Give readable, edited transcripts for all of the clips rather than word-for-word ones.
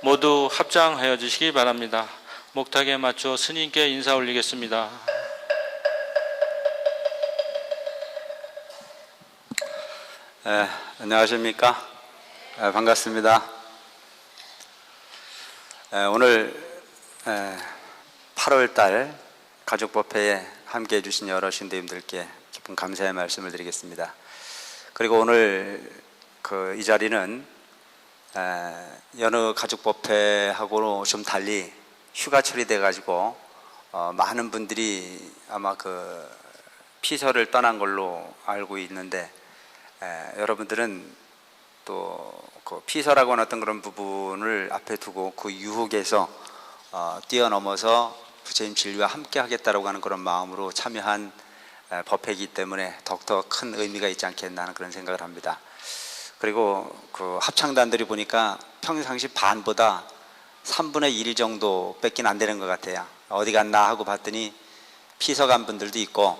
모두 합장하여 주시기 바랍니다. 목탁에 맞춰 스님께 인사 올리겠습니다. 안녕하십니까? 반갑습니다. 오늘 8월달 가족법회에 함께해 주신 여러 신도님들께 깊은 감사의 말씀을 드리겠습니다. 그리고 오늘 이 자리는 여느 가족법회하고는 좀 달리 휴가철이 돼가지고 많은 분들이 아마 피서를 떠난 걸로 알고 있는데, 여러분들은 또 피서라고 하는 어떤 그런 부분을 앞에 두고 그 유혹에서 뛰어넘어서 부처님 진리와 함께 하겠다라고 하는 그런 마음으로 참여한 법회이기 때문에 더욱더 큰 의미가 있지 않겠나 하는 그런 생각을 합니다. 그리고 합창단들이 보니까 평상시 반보다 3분의 1 정도 뺏긴 안 되는 것 같아요. 어디 갔나 하고 봤더니 피서 간 분들도 있고,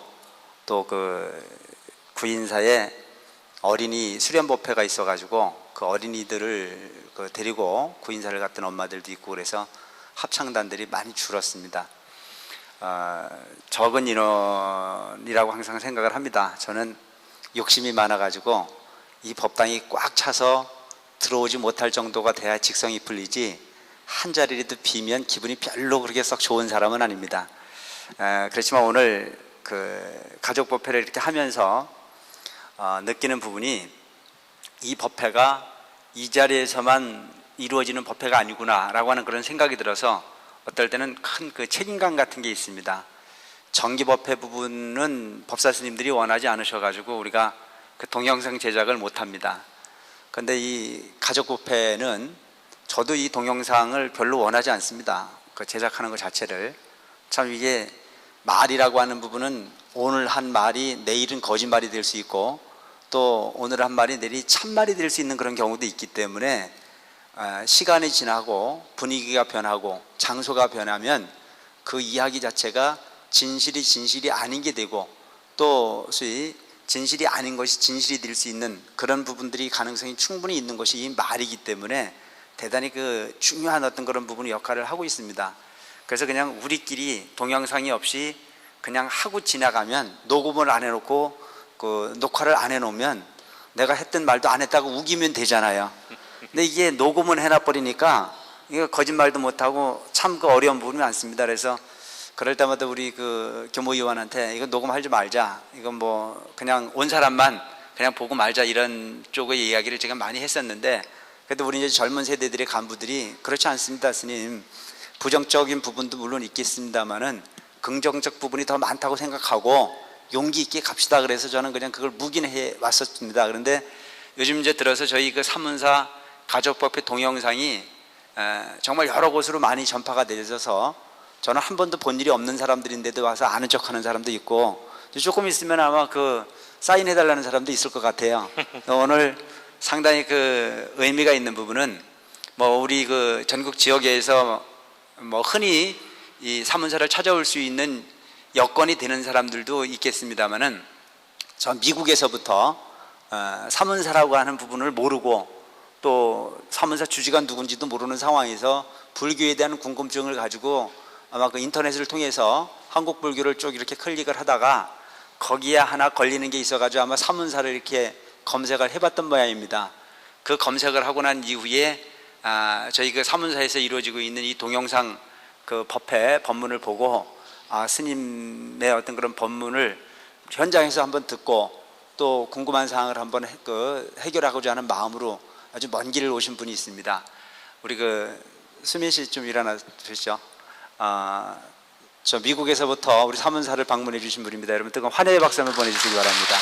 또 구인사에 어린이 수련법회가 있어가지고 그 어린이들을 데리고 구인사를 갔던 엄마들도 있고, 그래서 합창단들이 많이 줄었습니다. 적은 인원이라고 항상 생각을 합니다. 저는 욕심이 많아가지고 이 법당이 꽉 차서 들어오지 못할 정도가 돼야 직성이 풀리지, 한 자리라도 비면 기분이 별로 그렇게 썩 좋은 사람은 아닙니다. 그렇지만 오늘 가족법회를 이렇게 하면서 느끼는 부분이, 이 법회가 이 자리에서만 이루어지는 법회가 아니구나 라고 하는 그런 생각이 들어서 어떨 때는 큰 책임감 같은 게 있습니다. 정기법회 부분은 법사 스님들이 원하지 않으셔가지고 우리가 동영상 제작을 못합니다. 그런데 이 가족법회는 저도 이 동영상을 별로 원하지 않습니다. 제작하는 것 자체를. 참 이게 말이라고 하는 부분은 오늘 한 말이 내일은 거짓말이 될 수 있고, 또 오늘 한 말이 내일이 참말이 될 수 있는 그런 경우도 있기 때문에, 시간이 지나고 분위기가 변하고 장소가 변하면 그 이야기 자체가 진실이 아닌 게 되고, 또 소위 진실이 아닌 것이 진실이 될 수 있는 그런 부분들이 가능성이 충분히 있는 것이 이 말이기 때문에 대단히 중요한 어떤 그런 부분의 역할을 하고 있습니다. 그래서 그냥 우리끼리 동영상이 없이 그냥 하고 지나가면, 녹음을 안 해놓고 녹화를 안 해놓으면 내가 했던 말도 안 했다고 우기면 되잖아요. 근데 이게 녹음을 해놔버리니까 이거 거짓말도 못하고 참 어려운 부분이 많습니다. 그래서 그럴 때마다 우리 교모위원한테 이거 녹음하지 말자, 이건 그냥 온 사람만 그냥 보고 말자, 이런 쪽의 이야기를 제가 많이 했었는데, 그래도 우리 이제 젊은 세대들의 간부들이 그렇지 않습니다, 스님. 부정적인 부분도 물론 있겠습니다만은 긍정적 부분이 더 많다고 생각하고 용기 있게 갑시다. 그래서 저는 그냥 그걸 묵인해 왔었습니다. 그런데 요즘 이제 들어서 저희 사문사 가족법회 동영상이 정말 여러 곳으로 많이 전파가 되어서, 저는 한 번도 본 일이 없는 사람들인데도 와서 아는 척하는 사람도 있고, 조금 있으면 아마 사인해달라는 사람도 있을 것 같아요. 오늘 상당히 의미가 있는 부분은, 우리 전국 지역에서 흔히 이 사문사를 찾아올 수 있는 여건이 되는 사람들도 있겠습니다만은, 저 미국에서부터 사문사라고 하는 부분을 모르고, 또 사문사 주지가 누군지도 모르는 상황에서 불교에 대한 궁금증을 가지고 아마 인터넷을 통해서 한국 불교를 쭉 이렇게 클릭을 하다가 거기에 하나 걸리는 게 있어가지고 아마 사문사를 이렇게 검색을 해봤던 모양입니다. 그 검색을 하고 난 이후에 저희 사문사에서 이루어지고 있는 이 동영상 법회 법문을 보고, 스님의 어떤 그런 법문을 현장에서 한번 듣고, 또 궁금한 사항을 한번 해결하고자 하는 마음으로 아주 먼 길을 오신 분이 있습니다. 우리 수민 씨 좀 일어나 주시죠. 저 미국에서부터 우리 사문사를 방문해 주신 분입니다. 여러분 뜨거운 환영의 박수 한번 보내주시기 바랍니다.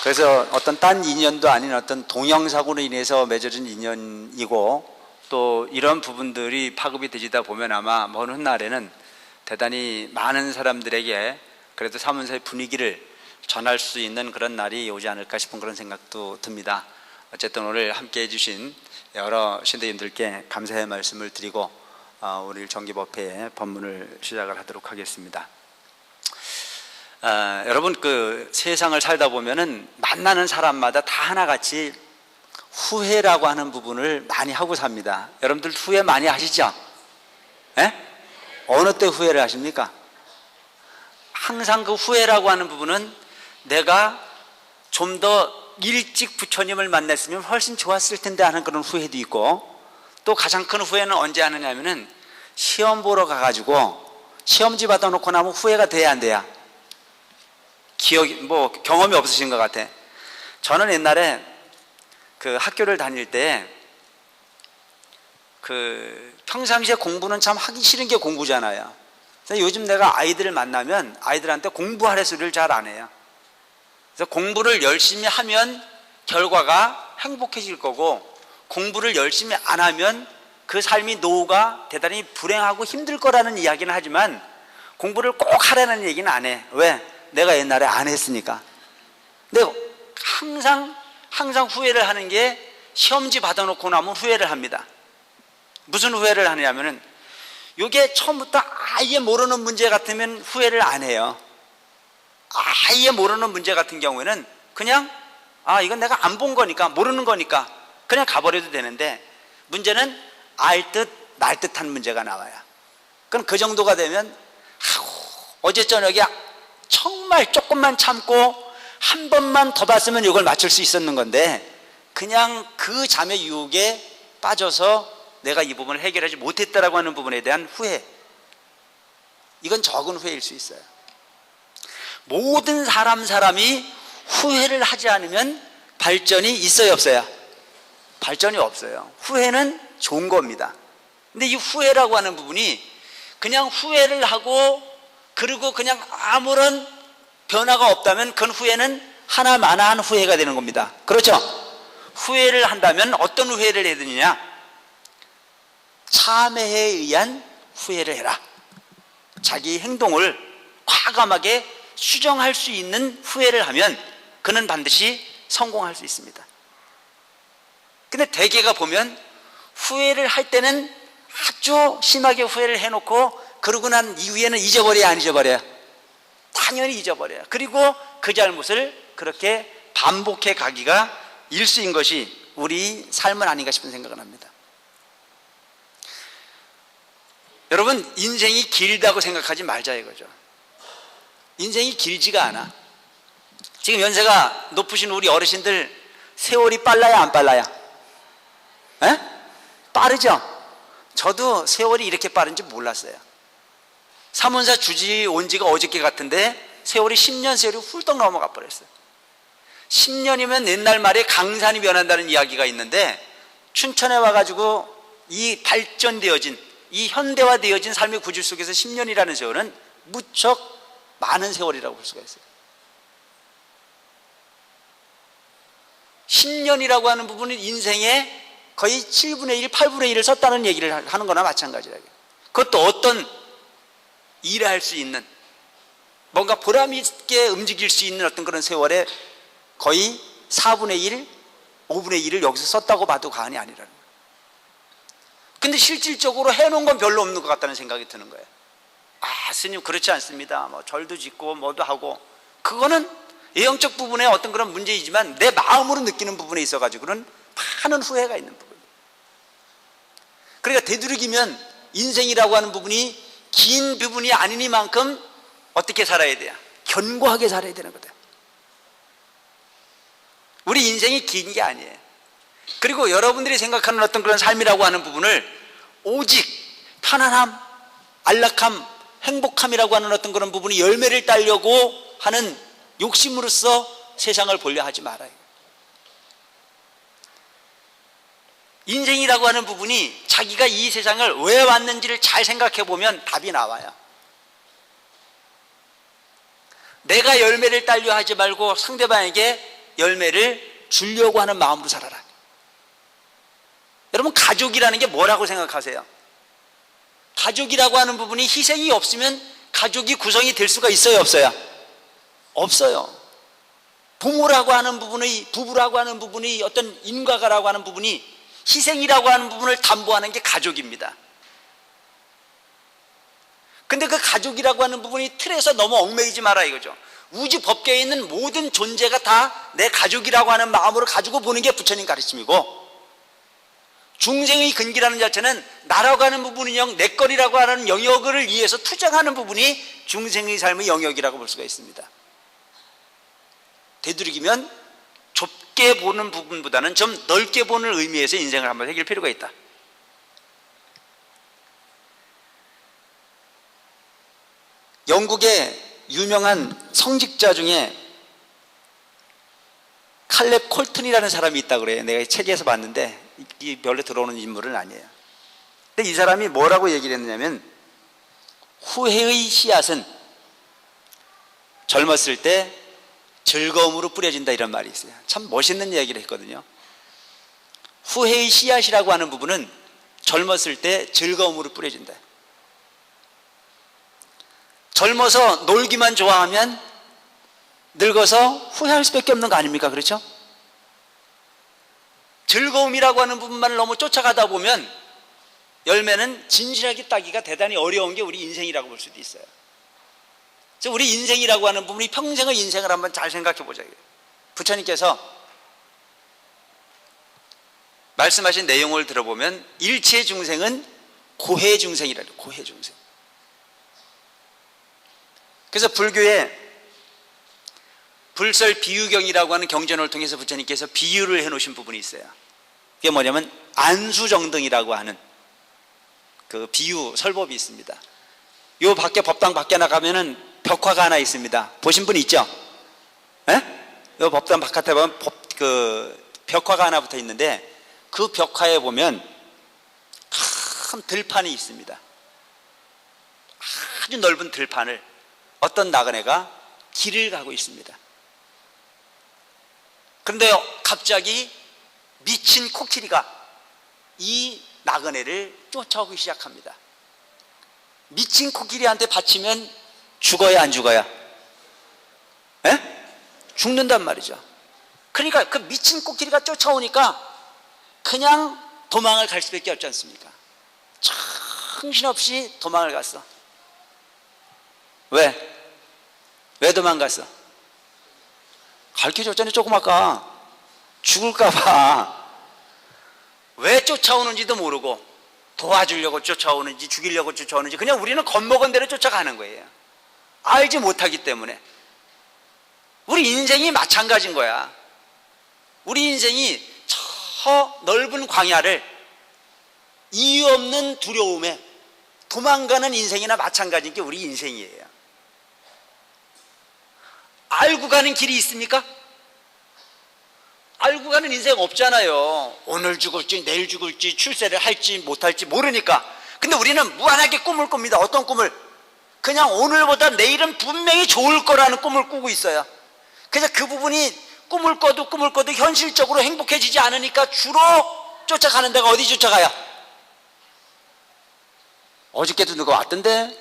그래서 어떤 딴 인연도 아닌 어떤 동영상으로 인해서 맺어진 인연이고, 또 이런 부분들이 파급이 되지다 보면 아마 먼 훗날에는 대단히 많은 사람들에게 그래도 사문사의 분위기를 전할 수 있는 그런 날이 오지 않을까 싶은 그런 생각도 듭니다. 어쨌든 오늘 함께 해주신 여러 신도님들께 감사의 말씀을 드리고 오늘 정기법회의 법문을 시작을 하도록 하겠습니다. 여러분 그 세상을 살다 보면은 만나는 사람마다 다 하나같이 후회라고 하는 부분을 많이 하고 삽니다. 여러분들 후회 많이 하시죠? 예? 어느 때 후회를 하십니까? 항상 그 후회라고 하는 부분은 내가 좀 더 일찍 부처님을 만났으면 훨씬 좋았을 텐데 하는 그런 후회도 있고, 또 가장 큰 후회는 언제 하느냐 하면은 시험 보러 가가지고 시험지 받아놓고 나면 후회가 돼야 안 돼야? 경험이 없으신 것 같아. 저는 옛날에 그 학교를 다닐 때 그 평상시에 공부는 참 하기 싫은 게 공부잖아요. 그래서 요즘 내가 아이들을 만나면 아이들한테 공부하래 소리를 잘 안 해요. 그래서 공부를 열심히 하면 결과가 행복해질 거고, 공부를 열심히 안 하면 그 삶이 노후가 대단히 불행하고 힘들 거라는 이야기는 하지만 공부를 꼭 하라는 얘기는 안 해. 왜? 내가 옛날에 안 했으니까. 근데 항상 후회를 하는 게 시험지 받아놓고 나면 후회를 합니다. 무슨 후회를 하냐면은 이게 처음부터 아예 모르는 문제 같으면 후회를 안 해요. 아예 모르는 문제 같은 경우에는 그냥 이건 내가 안 본 거니까, 모르는 거니까 그냥 가버려도 되는데, 문제는 알 듯 말 듯한 문제가 나와요. 그럼 그 정도가 되면 어제 저녁에 정말 조금만 참고 한 번만 더 봤으면 이걸 맞출 수 있었는 건데, 그냥 그 잠의 유혹에 빠져서 내가 이 부분을 해결하지 못했다라고 하는 부분에 대한 후회, 이건 적은 후회일 수 있어요. 모든 사람이 후회를 하지 않으면 발전이 있어요, 없어요? 발전이 없어요. 후회는 좋은 겁니다. 근데 이 후회라고 하는 부분이 그냥 후회를 하고 그리고 그냥 아무런 변화가 없다면 그건 후회는 하나마나한 후회가 되는 겁니다. 그렇죠? 후회를 한다면 어떤 후회를 해야 되느냐? 참회에 의한 후회를 해라. 자기 행동을 과감하게 수정할 수 있는 후회를 하면 그는 반드시 성공할 수 있습니다. 근데 대개가 보면 후회를 할 때는 아주 심하게 후회를 해놓고 그러고 난 이후에는 잊어버려야 안 잊어버려요? 당연히 잊어버려요. 그리고 그 잘못을 그렇게 반복해 가기가 일수인 것이 우리 삶은 아닌가 싶은 생각을 합니다. 여러분, 인생이 길다고 생각하지 말자 이거죠. 인생이 길지가 않아. 지금 연세가 높으신 우리 어르신들 세월이 빨라야 안 빨라야? 에? 빠르죠? 저도 세월이 이렇게 빠른지 몰랐어요. 사문사 주지 온 지가 어저께 같은데 세월이 10년 세월이 훌떡 넘어가 버렸어요. 10년이면 옛날 말에 강산이 변한다는 이야기가 있는데, 춘천에 와가지고 이 발전되어진, 이 현대화되어진 삶의 구질 속에서 10년이라는 세월은 무척 많은 세월이라고 볼 수가 있어요. 10년이라고 하는 부분은 인생의 거의 7분의 1, 8분의 1을 썼다는 얘기를 하는 거나 마찬가지라고요. 그것도 어떤 일을 할 수 있는, 뭔가 보람 있게 움직일 수 있는 어떤 그런 세월에 거의 4분의 1, 5분의 1을 여기서 썼다고 봐도 과언이 아니라는 거예요. 근데 실질적으로 해놓은 건 별로 없는 것 같다는 생각이 드는 거예요. 스님 그렇지 않습니다. 뭐 절도 짓고 뭐도 하고, 그거는 예형적 부분의 어떤 그런 문제이지만 내 마음으로 느끼는 부분에 있어가지고는 많은 후회가 있는 부분. 그러니까 되도록이면 인생이라고 하는 부분이 긴 부분이 아니니만큼 어떻게 살아야 돼요? 견고하게 살아야 되는 거다. 우리 인생이 긴 게 아니에요. 그리고 여러분들이 생각하는 어떤 그런 삶이라고 하는 부분을 오직 편안함, 안락함, 행복함이라고 하는 어떤 그런 부분이 열매를 따려고 하는 욕심으로써 세상을 보려 하지 말아요. 인생이라고 하는 부분이 자기가 이 세상을 왜 왔는지를 잘 생각해 보면 답이 나와요. 내가 열매를 따려 하지 말고 상대방에게 열매를 주려고 하는 마음으로 살아라. 여러분, 가족이라는 게 뭐라고 생각하세요? 가족이라고 하는 부분이 희생이 없으면 가족이 구성이 될 수가 있어요, 없어요? 없어요. 부모라고 하는 부분의, 부부라고 하는 부분이, 어떤 인과가라고 하는 부분이 희생이라고 하는 부분을 담보하는 게 가족입니다. 근데 그 가족이라고 하는 부분이 틀에서 너무 얽매이지 마라 이거죠. 우주 법계에 있는 모든 존재가 다 내 가족이라고 하는 마음으로 가지고 보는 게 부처님 가르침이고, 중생의 근기라는 자체는 나라고 하는 부분은요, 내 거리라고 하는 영역을 위해서 투쟁하는 부분이 중생의 삶의 영역이라고 볼 수가 있습니다. 되도록이면 좁게 보는 부분보다는 좀 넓게 보는 의미에서 인생을 한번 해결 필요가 있다. 영국의 유명한 성직자 중에 칼렙 콜튼이라는 사람이 있다고 그래요. 내가 이 책에서 봤는데 이 별로 들어오는 인물은 아니에요. 근데 이 사람이 뭐라고 얘기를 했느냐면, 후회의 씨앗은 젊었을 때 즐거움으로 뿌려진다, 이런 말이 있어요. 참 멋있는 이야기를 했거든요. 후회의 씨앗이라고 하는 부분은 젊었을 때 즐거움으로 뿌려진다. 젊어서 놀기만 좋아하면 늙어서 후회할 수밖에 없는 거 아닙니까? 그렇죠? 즐거움이라고 하는 부분만을 너무 쫓아가다 보면 열매는 진실하게 따기가 대단히 어려운 게 우리 인생이라고 볼 수도 있어요. 그래서 우리 인생이라고 하는 부분이 평생의 인생을 한번 잘 생각해 보자. 부처님께서 말씀하신 내용을 들어보면 일체 중생은 고해 중생이라고, 고해 중생. 그래서 불교에 불설 비유경이라고 하는 경전을 통해서 부처님께서 비유를 해놓으신 부분이 있어요. 그게 뭐냐면 안수정등이라고 하는 그 비유 설법이 있습니다. 요 밖에 법당 밖에 나가면은 벽화가 하나 있습니다. 보신 분 있죠? 예? 요 법당 바깥에 보면 벽화가 하나 붙어 있는데, 그 벽화에 보면 큰 들판이 있습니다. 아주 넓은 들판을 어떤 나그네가 길을 가고 있습니다. 그런데 갑자기 미친 코끼리가 이 나그네를 쫓아오기 시작합니다. 미친 코끼리한테 바치면 죽어야 안 죽어야? 에? 죽는단 말이죠. 그러니까 그 미친 코끼리가 쫓아오니까 그냥 도망을 갈 수밖에 없지 않습니까? 정신없이 도망을 갔어. 왜? 왜 도망갔어? 가르쳐줬잖아요, 조금 아까. 죽을까봐. 왜 쫓아오는지도 모르고, 도와주려고 쫓아오는지 죽이려고 쫓아오는지 그냥 우리는 겁먹은 대로 쫓아가는 거예요. 알지 못하기 때문에. 우리 인생이 마찬가지인 거야. 우리 인생이 저 넓은 광야를 이유 없는 두려움에 도망가는 인생이나 마찬가지인 게 우리 인생이에요. 알고 가는 길이 있습니까? 알고 가는 인생 없잖아요. 오늘 죽을지 내일 죽을지 출세를 할지 못할지 모르니까. 근데 우리는 무한하게 꿈을 꿉니다. 어떤 꿈을? 그냥 오늘보다 내일은 분명히 좋을 거라는 꿈을 꾸고 있어요. 그래서 그 부분이 꿈을 꿔도 현실적으로 행복해지지 않으니까 주로 쫓아가는 데가 어디 쫓아가요? 어저께도 누가 왔던데?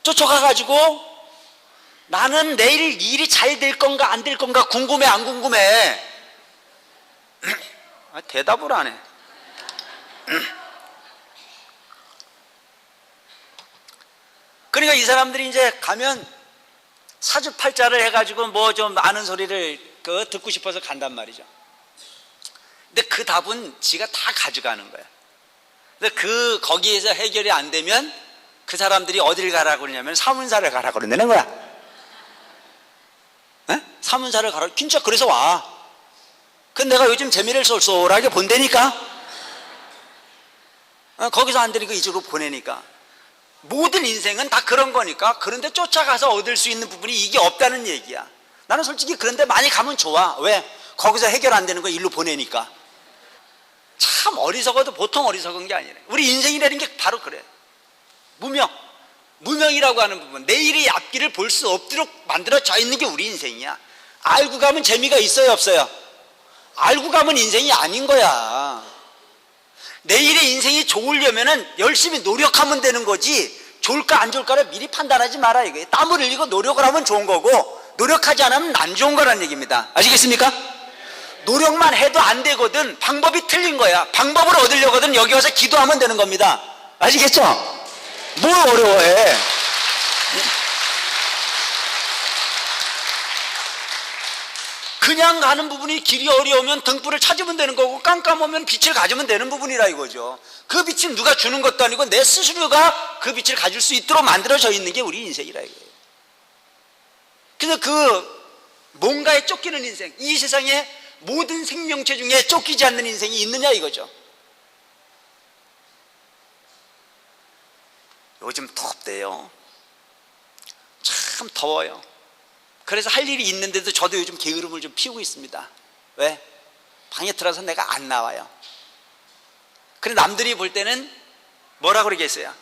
쫓아가가지고 나는 내일 일이 잘 될 건가 안 될 건가 궁금해 안 궁금해? 대답을 안 해. 그러니까 이 사람들이 이제 가면 사주팔자를 해가지고 뭐 좀 아는 소리를 듣고 싶어서 간단 말이죠. 근데 그 답은 지가 다 가져가는 거야. 근데 거기에서 해결이 안 되면 그 사람들이 어디를 가라고 그러냐면 사문사를 가라고 그런다는 거야. 에? 사문사를 가라. 진짜 그래서 와. 근데 내가 요즘 재미를 쏠쏠하게 본다니까. 거기서 안 되니까 이쪽으로 보내니까. 모든 인생은 다 그런 거니까. 그런데 쫓아가서 얻을 수 있는 부분이 이게 없다는 얘기야. 나는 솔직히 그런데 많이 가면 좋아. 왜? 거기서 해결 안 되는 거 일로 보내니까. 참 어리석어도 보통 어리석은 게 아니래. 우리 인생이라는 게 바로 그래. 무명이라고 하는 부분, 내일의 앞길을 볼 수 없도록 만들어져 있는 게 우리 인생이야. 알고 가면 재미가 있어요 없어요? 알고 가면 인생이 아닌 거야. 내일의 인생이 좋으려면은 열심히 노력하면 되는 거지, 좋을까 안 좋을까를 미리 판단하지 마라 이거예요. 땀을 흘리고 노력을 하면 좋은 거고, 노력하지 않으면 안 좋은 거라는 얘기입니다. 아시겠습니까? 노력만 해도 안 되거든. 방법이 틀린 거야. 방법을 얻으려거든 여기 와서 기도하면 되는 겁니다. 아시겠죠? 뭘 어려워해? 그냥 가는 부분이 길이 어려우면 등불을 찾으면 되는 거고 깜깜하면 빛을 가지면 되는 부분이라 이거죠. 그 빛을 누가 주는 것도 아니고 내 스스로가 그 빛을 가질 수 있도록 만들어져 있는 게 우리 인생이라 이거예요. 그래서 그 뭔가에 쫓기는 인생, 이 세상에 모든 생명체 중에 쫓기지 않는 인생이 있느냐 이거죠. 요즘 덥대요. 참 더워요. 그래서 할 일이 있는데도 저도 요즘 게으름을 좀 피우고 있습니다. 왜? 방에 들어서 내가 안 나와요. 그래 남들이 볼 때는 뭐라고 그러겠어요?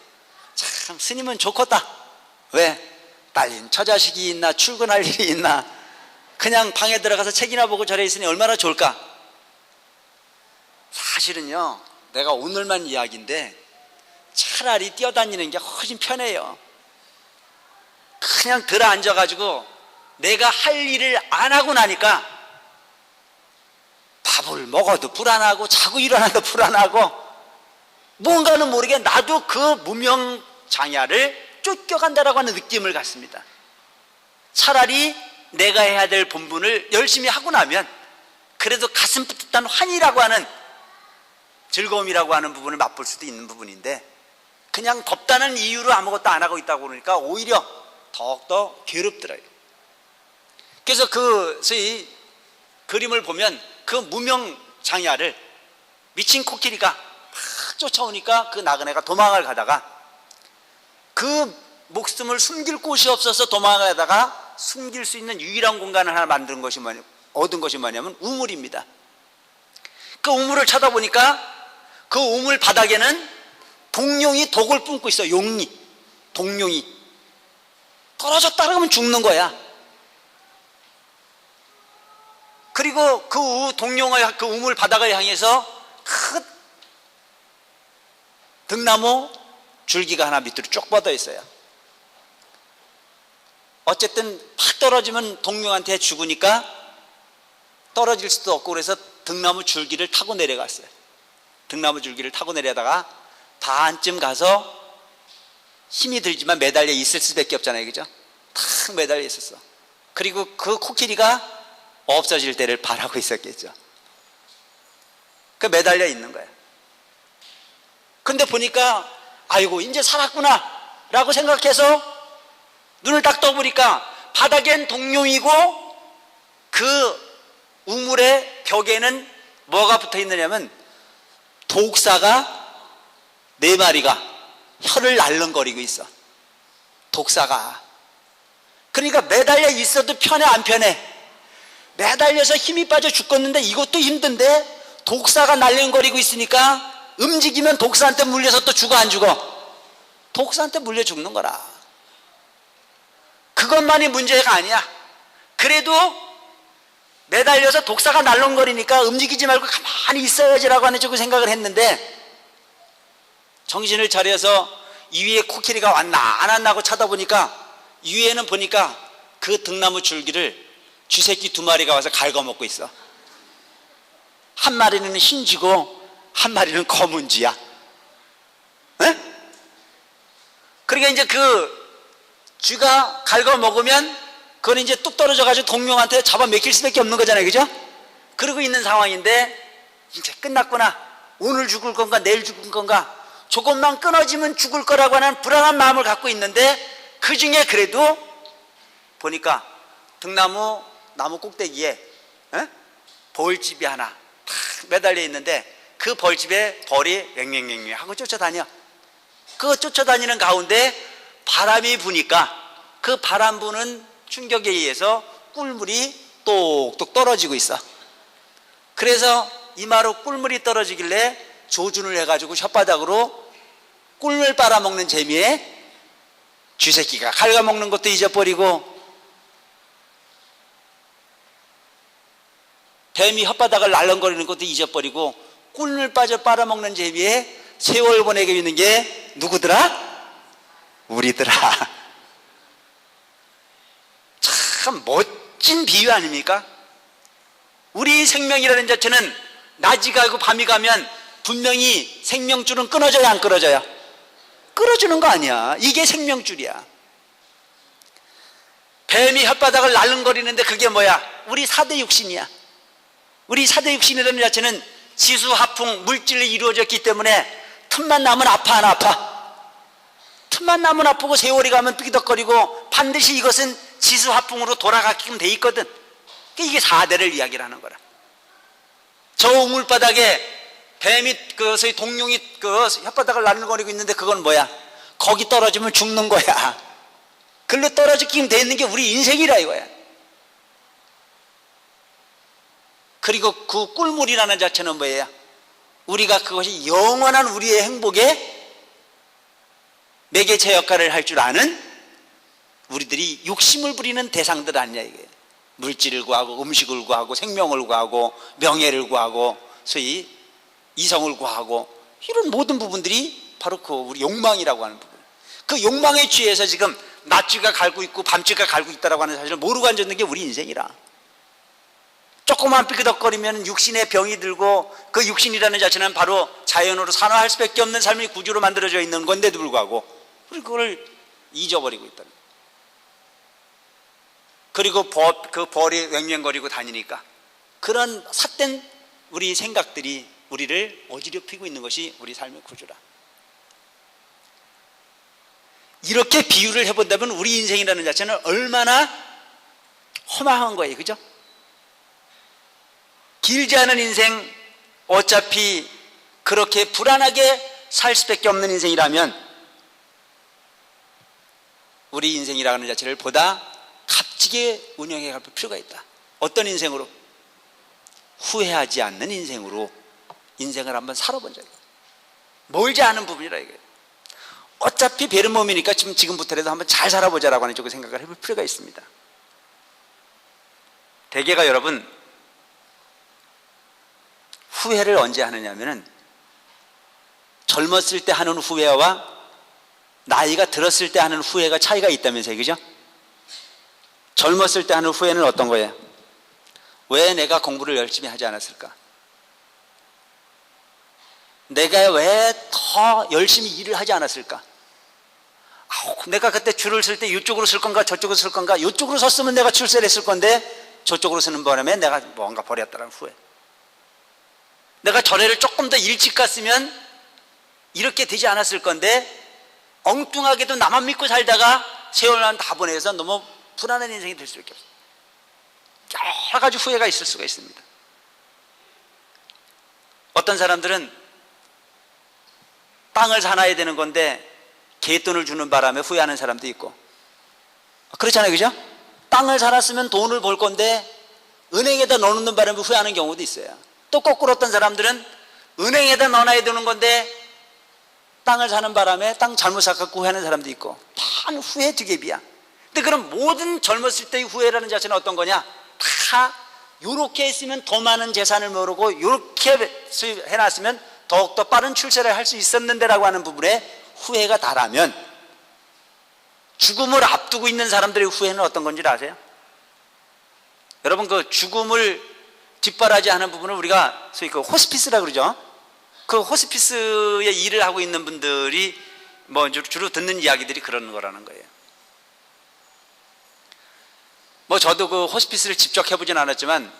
참 스님은 좋겠다. 왜? 딸린 처자식이 있나 출근할 일이 있나 그냥 방에 들어가서 책이나 보고 절에 있으니 얼마나 좋을까. 사실은요 내가 오늘만 이야기인데 차라리 뛰어다니는 게 훨씬 편해요. 그냥 들어 앉아가지고 내가 할 일을 안 하고 나니까 밥을 먹어도 불안하고 자고 일어나도 불안하고 뭔가는 모르게 나도 그 무명장야를 쫓겨간다라고 하는 느낌을 갖습니다. 차라리 내가 해야 될 본분을 열심히 하고 나면 그래도 가슴 뿌듯한 환희라고 하는 즐거움이라고 하는 부분을 맛볼 수도 있는 부분인데 그냥 덥다는 이유로 아무것도 안 하고 있다고 그러니까 오히려 더욱더 괴롭더라고요. 그래서 그 소위 그림을 보면 그 무명장야를 미친 코끼리가 막 쫓아오니까 그 나그네가 도망을 가다가 그 목숨을 숨길 곳이 없어서 도망가다가 숨길 수 있는 유일한 공간을 하나 만든 것이 얻은 것이 뭐냐면 우물입니다. 그 우물을 찾아보니까 그 우물 바닥에는 동룡이 독을 뿜고 있어. 용이, 동룡이 떨어졌다 그러면 죽는 거야. 그리고 그 동룡의 그 우물 바닥을 향해서 큰 등나무 줄기가 하나 밑으로 쭉 뻗어 있어요. 어쨌든 팍 떨어지면 동룡한테 죽으니까 떨어질 수도 없고 그래서 등나무 줄기를 타고 내려갔어요. 등나무 줄기를 타고 내려다가 반쯤 가서 힘이 들지만 매달려 있을 수밖에 없잖아요. 그죠? 탁 매달려 있었어. 그리고 그 코끼리가 없어질 때를 바라고 있었겠죠. 그 매달려 있는 거예요. 근데 보니까 아이고 이제 살았구나 라고 생각해서 눈을 딱 떠보니까 바닥엔 동룡이고 그 우물의 벽에는 뭐가 붙어 있느냐면 독사가 4마리가 혀를 날름거리고 있어. 독사가. 그러니까 매달려 있어도 편해 안 편해? 매달려서 힘이 빠져 죽겠는데 이것도 힘든데 독사가 날름거리고 있으니까 움직이면 독사한테 물려서 또 죽어 안 죽어? 독사한테 물려 죽는 거라. 그것만이 문제가 아니야. 그래도 매달려서 독사가 날름거리니까 움직이지 말고 가만히 있어야지라고 하는 쪽으로 생각을 했는데 정신을 차려서 이 위에 코끼리가 왔나 안 왔나 고 쳐다보니까 이 위에는 보니까 그 등나무 줄기를 쥐새끼 2마리가 와서 갉아먹고 있어. 한 마리는 흰쥐고 한 마리는 검은 쥐야. 에? 그러니까 이제 그 쥐가 갉아먹으면 그건 이제 뚝 떨어져가지고 동룡한테 잡아 먹힐 수밖에 없는 거잖아요. 그죠? 그러고 있는 상황인데 이제 끝났구나. 오늘 죽을 건가 내일 죽을 건가 조금만 끊어지면 죽을 거라고 하는 불안한 마음을 갖고 있는데 그 중에 그래도 보니까 등나무 나무 꼭대기에 벌집이 하나 탁 매달려 있는데 그 벌집에 벌이 맹맹맹맹 하고 쫓아다녀. 그 쫓아다니는 가운데 바람이 부니까 그 바람 부는 충격에 의해서 꿀물이 똑똑 떨어지고 있어. 그래서 이마로 꿀물이 떨어지길래 조준을 해가지고 혓바닥으로 꿀물 빨아먹는 재미에 쥐새끼가 갉아먹는 것도 잊어버리고 뱀이 혓바닥을 날렁거리는 것도 잊어버리고 꿀물 빠져 빨아먹는 재미에 세월 보내고 있는 게 누구더라? 우리더라. 참 멋진 비유 아닙니까? 우리 생명이라는 자체는 낮이 가고 밤이 가면 분명히 생명줄은 끊어져야 안 끊어져요? 끌어주는 거 아니야. 이게 생명줄이야. 뱀이 혓바닥을 날름거리는데 그게 뭐야? 우리 4대 육신이야. 우리 4대 육신이라는 자체는 지수하풍 물질이 이루어졌기 때문에 틈만 나면 아파 안 아파? 틈만 나면 아프고 세월이 가면 삐덕거리고 반드시 이것은 지수하풍으로 돌아가게끔 돼 있거든. 이게 4대를 이야기를 하는 거라. 저 우물바닥에 뱀이 소위 동룡이 혓바닥을 날름거리고 있는데 그건 뭐야? 거기 떨어지면 죽는 거야. 글로 떨어지게끔 돼 있는 게 우리 인생이라 이거야. 그리고 그 꿀물이라는 자체는 뭐예요? 우리가 그것이 영원한 우리의 행복에 매개체 역할을 할 줄 아는 우리들이 욕심을 부리는 대상들 아니냐 이게. 물질을 구하고 음식을 구하고 생명을 구하고 명예를 구하고 소위 이성을 구하고 이런 모든 부분들이 바로 그 우리 욕망이라고 하는 부분. 그 욕망에 취해서 지금 낮쥐가 갈고 있고 밤쥐가 갈고 있다라고 하는 사실을 모르고 앉았는 게 우리 인생이라. 조금만 삐그덕거리면 육신의 병이 들고 그 육신이라는 자체는 바로 자연으로 산화할 수밖에 없는 삶의 구조로 만들어져 있는 건데도 불구하고 우리 그걸 잊어버리고 있다는 거예요. 그리고 그 벌이 왱왱거리고 다니니까 그런 삿된 우리 생각들이 우리를 어지럽히고 있는 것이 우리 삶의 구조라. 이렇게 비유를 해본다면 우리 인생이라는 자체는 얼마나 허망한 거예요. 그죠? 길지 않은 인생, 어차피 그렇게 불안하게 살 수밖에 없는 인생이라면 우리 인생이라는 자체를 보다 값지게 운영해 갈 필요가 있다. 어떤 인생으로? 후회하지 않는 인생으로 인생을 한번 살아본 적이 멀지 않은 부분이라 이거예요. 어차피 베른 몸이니까 지금부터라도 한번 잘 살아보자라고 하는 쪽으로 생각을 해볼 필요가 있습니다. 대개가 여러분 후회를 언제 하느냐면은 젊었을 때 하는 후회와 나이가 들었을 때 하는 후회가 차이가 있다면서요. 그죠? 젊었을 때 하는 후회는 어떤 거예요? 왜 내가 공부를 열심히 하지 않았을까? 내가 왜 더 열심히 일을 하지 않았을까? 내가 그때 줄을 쓸 때 이쪽으로 쓸 건가 저쪽으로 쓸 건가? 이쪽으로 섰으면 내가 출세를 했을 건데 저쪽으로 쓰는 바람에 내가 뭔가 버렸다는 후회. 내가 절에를 조금 더 일찍 갔으면 이렇게 되지 않았을 건데 엉뚱하게도 나만 믿고 살다가 세월만 다 보내서 너무 불안한 인생이 될 수밖에 없어요. 여러 가지 후회가 있을 수가 있습니다. 어떤 사람들은 땅을 사놔야 되는 건데 갯돈을 주는 바람에 후회하는 사람도 있고 그렇잖아요. 그죠? 땅을 사놨으면 돈을 벌 건데 은행에다 넣어놓는 바람에 후회하는 경우도 있어요. 또 거꾸로 어떤 사람들은 은행에다 넣어놔야 되는 건데 땅을 사는 바람에 땅 잘못 사갖고 후회하는 사람도 있고 다 후회 뒷개비야. 근데 그럼 모든 젊었을 때의 후회라는 자체는 어떤 거냐? 다 요렇게 했으면 더 많은 재산을 모으고 요렇게 해놨으면 더욱더 빠른 출세를 할 수 있었는데 라고 하는 부분에 후회가 다라면 죽음을 앞두고 있는 사람들의 후회는 어떤 건지 아세요? 여러분 그 죽음을 뒷바라지하는 부분을 우리가 소위 그 호스피스라고 그러죠. 그 호스피스의 일을 하고 있는 분들이 뭐 주로 듣는 이야기들이 그런 거라는 거예요. 뭐 저도 그 호스피스를 직접 해보진 않았지만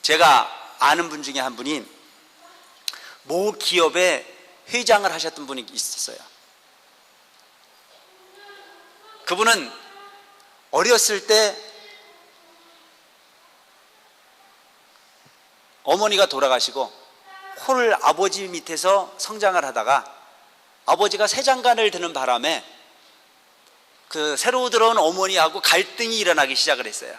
제가 아는 분 중에 한 분이 모 기업의 회장을 하셨던 분이 있었어요. 그분은 어렸을 때 어머니가 돌아가시고 홀 아버지 밑에서 성장을 하다가 아버지가 새장간을 드는 바람에 그 새로 들어온 어머니하고 갈등이 일어나기 시작을 했어요.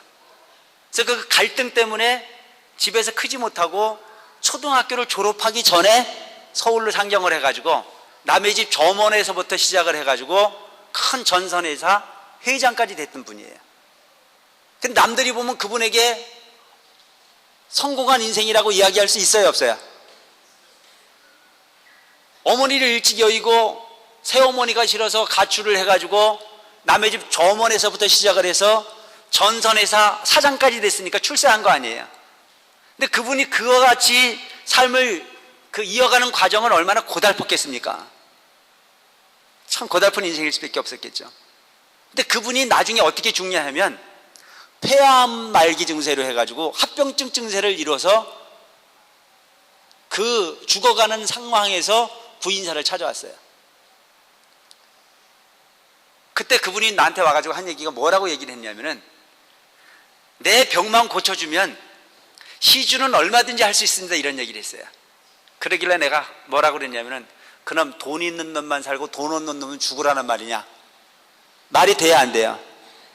그래서 그 갈등 때문에 집에서 크지 못하고 초등학교를 졸업하기 전에 서울로 상경을 해가지고 남의 집 점원에서부터 시작을 해가지고 큰 전선회사 회장까지 됐던 분이에요. 근데 남들이 보면 그분에게 성공한 인생이라고 이야기할 수 있어요, 없어요? 어머니를 일찍 여의고 새어머니가 싫어서 가출을 해가지고 남의 집 점원에서부터 시작을 해서 전선회사 사장까지 됐으니까 출세한 거 아니에요. 근데 그분이 그와 같이 삶을 이어가는 과정은 얼마나 고달팠겠습니까? 참 고달픈 인생일 수밖에 없었겠죠. 근데 그분이 나중에 어떻게 죽냐 하면 폐암 말기 증세로 해가지고 합병증 증세를 이뤄서 그 죽어가는 상황에서 구인사를 찾아왔어요. 그때 그분이 나한테 와가지고 한 얘기가 뭐라고 얘기를 했냐면은, 내 병만 고쳐주면 시주는 얼마든지 할 수 있습니다, 이런 얘기를 했어요. 그러길래 내가 뭐라고 그랬냐면은, 그럼 돈 있는 놈만 살고 돈 없는 놈은 죽으라는 말이냐? 말이 돼야 안 돼요?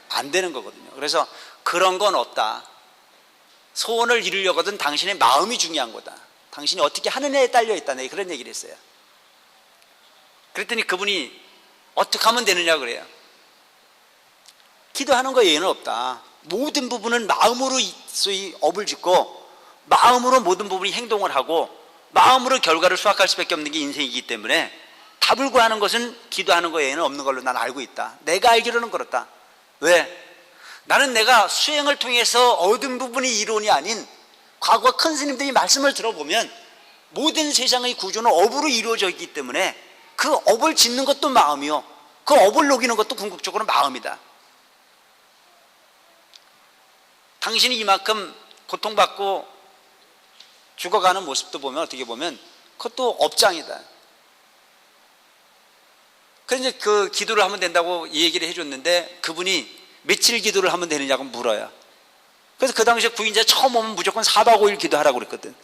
안 되는 거거든요. 그래서 그런 건 없다. 소원을 이루려거든 당신의 마음이 중요한 거다. 당신이 어떻게 하느냐에 딸려 있다. 네, 그런 얘기를 했어요. 그랬더니 그분이 어떻게 하면 되느냐 그래요. 기도하는 거 예외는 없다. 모든 부분은 마음으로 소위 업을 짓고 마음으로 모든 부분이 행동을 하고 마음으로 결과를 수확할 수밖에 없는 게 인생이기 때문에 답을 구하는 것은 기도하는 거 외에는 없는 걸로 난 알고 있다. 내가 알기로는 그렇다. 왜? 나는 내가 수행을 통해서 얻은 부분이 이론이 아닌 과거 큰 스님들이 말씀을 들어보면 모든 세상의 구조는 업으로 이루어져 있기 때문에 그 업을 짓는 것도 마음이요, 그 업을 녹이는 것도 궁극적으로 마음이다. 당신이 이만큼 고통받고 죽어가는 모습도 보면 어떻게 보면 그것도 업장이다. 그래서 이제 그 기도를 하면 된다고 이 얘기를 해줬는데 그분이 며칠 기도를 하면 되느냐고 물어요. 그래서 그 당시에 구인자 처음 오면 무조건 4박 5일 기도하라고 그랬거든.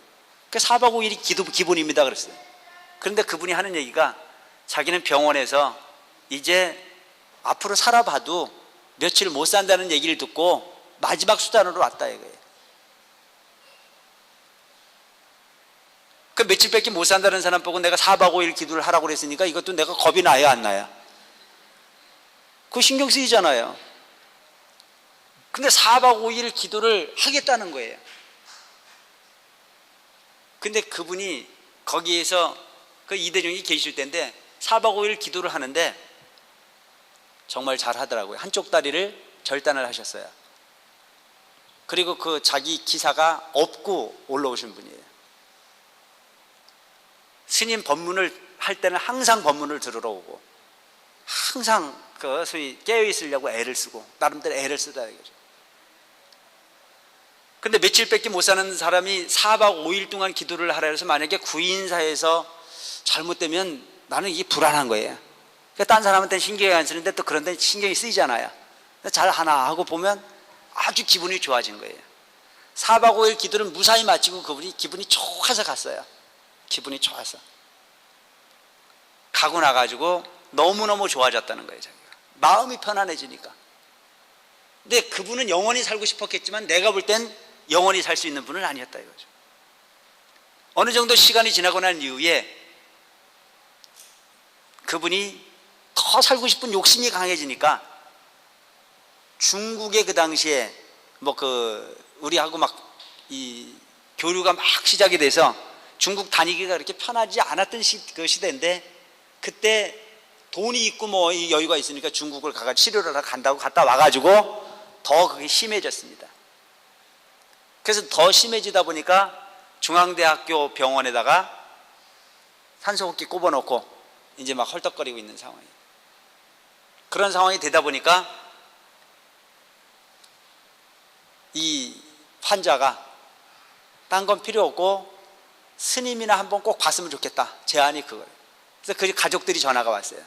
그 4박 5일이 기도 기본입니다 그랬어요. 그런데 그분이 하는 얘기가 자기는 병원에서 이제 앞으로 살아봐도 며칠 못 산다는 얘기를 듣고 마지막 수단으로 왔다 이거예요. 그 며칠밖에 못 산다는 사람 보고 내가 4박 5일 기도를 하라고 그랬으니까 이것도 내가 겁이 나요 안 나요? 그거 신경 쓰이잖아요. 근데 4박 5일 기도를 하겠다는 거예요. 근데 그분이 거기에서 그 이대중이 계실 때인데 4박 5일 기도를 하는데 정말 잘 하더라고요. 한쪽 다리를 절단을 하셨어요. 그리고 그 자기 기사가 없고 올라오신 분이에요. 스님 법문을 할 때는 항상 법문을 들으러 오고 항상 그 소위 깨어 있으려고 애를 쓰고 나름대로 애를 쓰다 이거죠. 근데 며칠밖에 못 사는 사람이 4박 5일 동안 기도를 하라 해서 만약에 구인사에서 잘못되면 나는 이게 불안한 거예요. 그러니까 딴 사람한테는 신경이 안 쓰는데 또 그런 데 신경이 쓰이잖아요. 잘 하나 하고 보면 아주 기분이 좋아진 거예요. 4박 5일 기도를 무사히 마치고 그분이 기분이 좋아서 갔어요. 기분이 좋아서 가고 나가지고 너무너무 좋아졌다는 거예요. 자기가 마음이 편안해지니까. 근데 그분은 영원히 살고 싶었겠지만 내가 볼 땐 영원히 살 수 있는 분은 아니었다 이거죠. 어느 정도 시간이 지나고 난 이후에 그분이 더 살고 싶은 욕심이 강해지니까 중국의 그 당시에 우리하고 막 이 교류가 막 시작이 돼서 중국 다니기가 그렇게 편하지 않았던 그 시대인데 그때 돈이 있고 뭐 이 여유가 있으니까 중국을 가가 치료를 하러 간다고 갔다 와가지고 더 그게 심해졌습니다. 그래서 더 심해지다 보니까 중앙대학교 병원에다가 산소호흡기 꼽아놓고 이제 막 헐떡거리고 있는 상황이에요. 그런 상황이 되다 보니까 이 환자가 딴 건 필요 없고 스님이나 한번 꼭 봤으면 좋겠다. 제안이 그거예요. 그래서 그 가족들이 전화가 왔어요.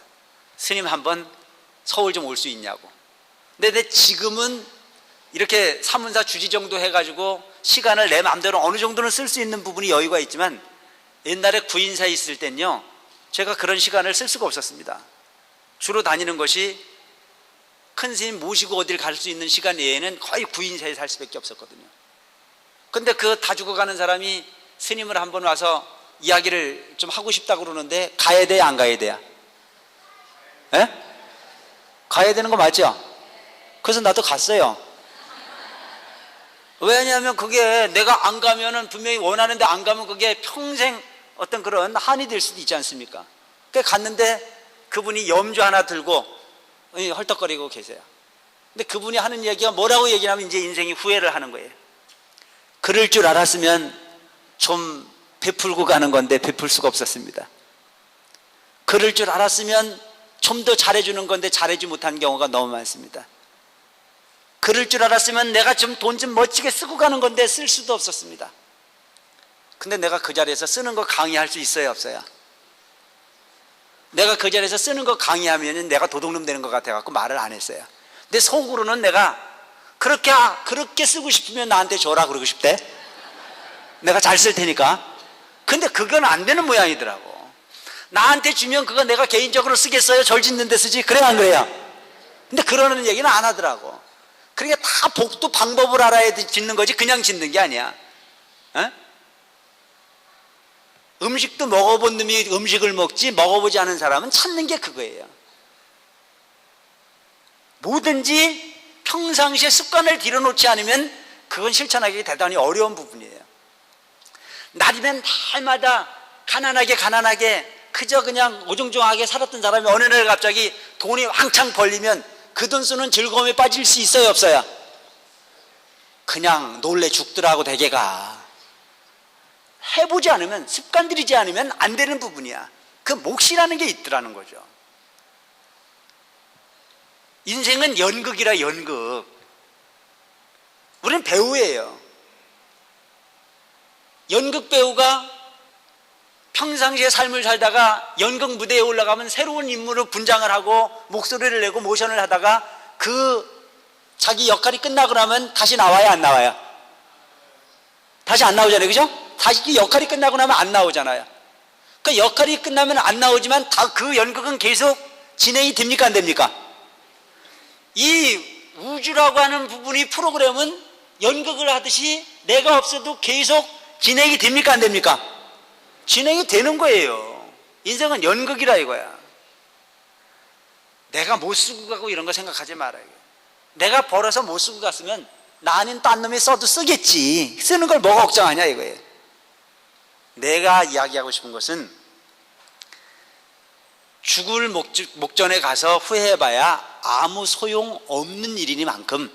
스님 한번 서울 좀 올 수 있냐고. 근데 지금은 이렇게 사문사 주지 정도 해가지고 시간을 내 마음대로 어느 정도는 쓸 수 있는 부분이 여유가 있지만 옛날에 구인사에 있을 땐요 제가 그런 시간을 쓸 수가 없었습니다. 주로 다니는 것이 큰 스님 모시고 어딜 갈 수 있는 시간 외에는 거의 구인사에 살 수밖에 없었거든요. 근데 그 다 죽어가는 사람이 스님을 한번 와서 이야기를 좀 하고 싶다고 그러는데 가야 돼요 안 가야 돼요? 예? 가야 되는 거 맞죠? 그래서 나도 갔어요. 왜냐하면 그게 내가 안 가면은 분명히 원하는데 안 가면 그게 평생 어떤 그런 한이 될 수도 있지 않습니까? 그래서 갔는데 그분이 염주 하나 들고 헐떡거리고 계세요. 근데 그분이 하는 이야기가 뭐라고 얘기하면 이제 인생이 후회를 하는 거예요. 그럴 줄 알았으면 좀 베풀고 가는 건데 베풀 수가 없었습니다. 그럴 줄 알았으면 좀 더 잘해주는 건데 잘해주지 못한 경우가 너무 많습니다. 그럴 줄 알았으면 내가 좀 돈 좀 멋지게 쓰고 가는 건데 쓸 수도 없었습니다. 근데 내가 그 자리에서 쓰는 거 강의할 수 있어요, 없어요? 내가 그 자리에서 쓰는 거 강의하면 내가 도둑놈 되는 것 같아갖고 말을 안 했어요. 근데 속으로는 내가 그렇게 쓰고 싶으면 나한테 줘라 그러고 싶대. 내가 잘 쓸 테니까. 근데 그건 안 되는 모양이더라고. 나한테 주면 그거 내가 개인적으로 쓰겠어요? 절 짓는 데 쓰지? 그래요, 안 그래요? 근데 그러는 얘기는 안 하더라고. 그러니까 다 복도 방법을 알아야 짓는 거지 그냥 짓는 게 아니야. 에? 음식도 먹어본 놈이 음식을 먹지 먹어보지 않은 사람은 찾는 게 그거예요. 뭐든지 평상시에 습관을 들여놓지 않으면 그건 실천하기 대단히 어려운 부분이에요. 날이면 날마다 가난하게 그저 그냥 오종종하게 살았던 사람이 어느 날 갑자기 돈이 왕창 벌리면 그 돈 쓰는 즐거움에 빠질 수 있어요, 없어요? 그냥 놀래 죽더라고. 대개가 해보지 않으면, 습관 들이지 않으면 안 되는 부분이야. 그 몫이라는 게 있더라는 거죠. 인생은 연극이라, 연극. 우리는 배우예요. 연극 배우가 평상시에 삶을 살다가 연극 무대에 올라가면 새로운 인물로 분장을 하고 목소리를 내고 모션을 하다가 그 자기 역할이 끝나고 나면 다시 나와요, 안 나와요? 다시 안 나오잖아요, 그죠? 다시 역할이 끝나고 나면 안 나오잖아요. 그 역할이 끝나면 안 나오지만 다 그 연극은 계속 진행이 됩니까, 안 됩니까? 이 우주라고 하는 부분이, 프로그램은 연극을 하듯이 내가 없어도 계속 진행이 됩니까, 안 됩니까? 진행이 되는 거예요. 인생은 연극이라 이거야. 내가 못 쓰고 가고 이런 거 생각하지 말아요. 내가 벌어서 못 쓰고 갔으면 나 아닌 딴 놈이 써도 쓰겠지. 쓰는 걸 뭐가 걱정하냐 이거예요. 내가 이야기하고 싶은 것은 죽을 목전에 가서 후회해봐야 아무 소용없는 일이니만큼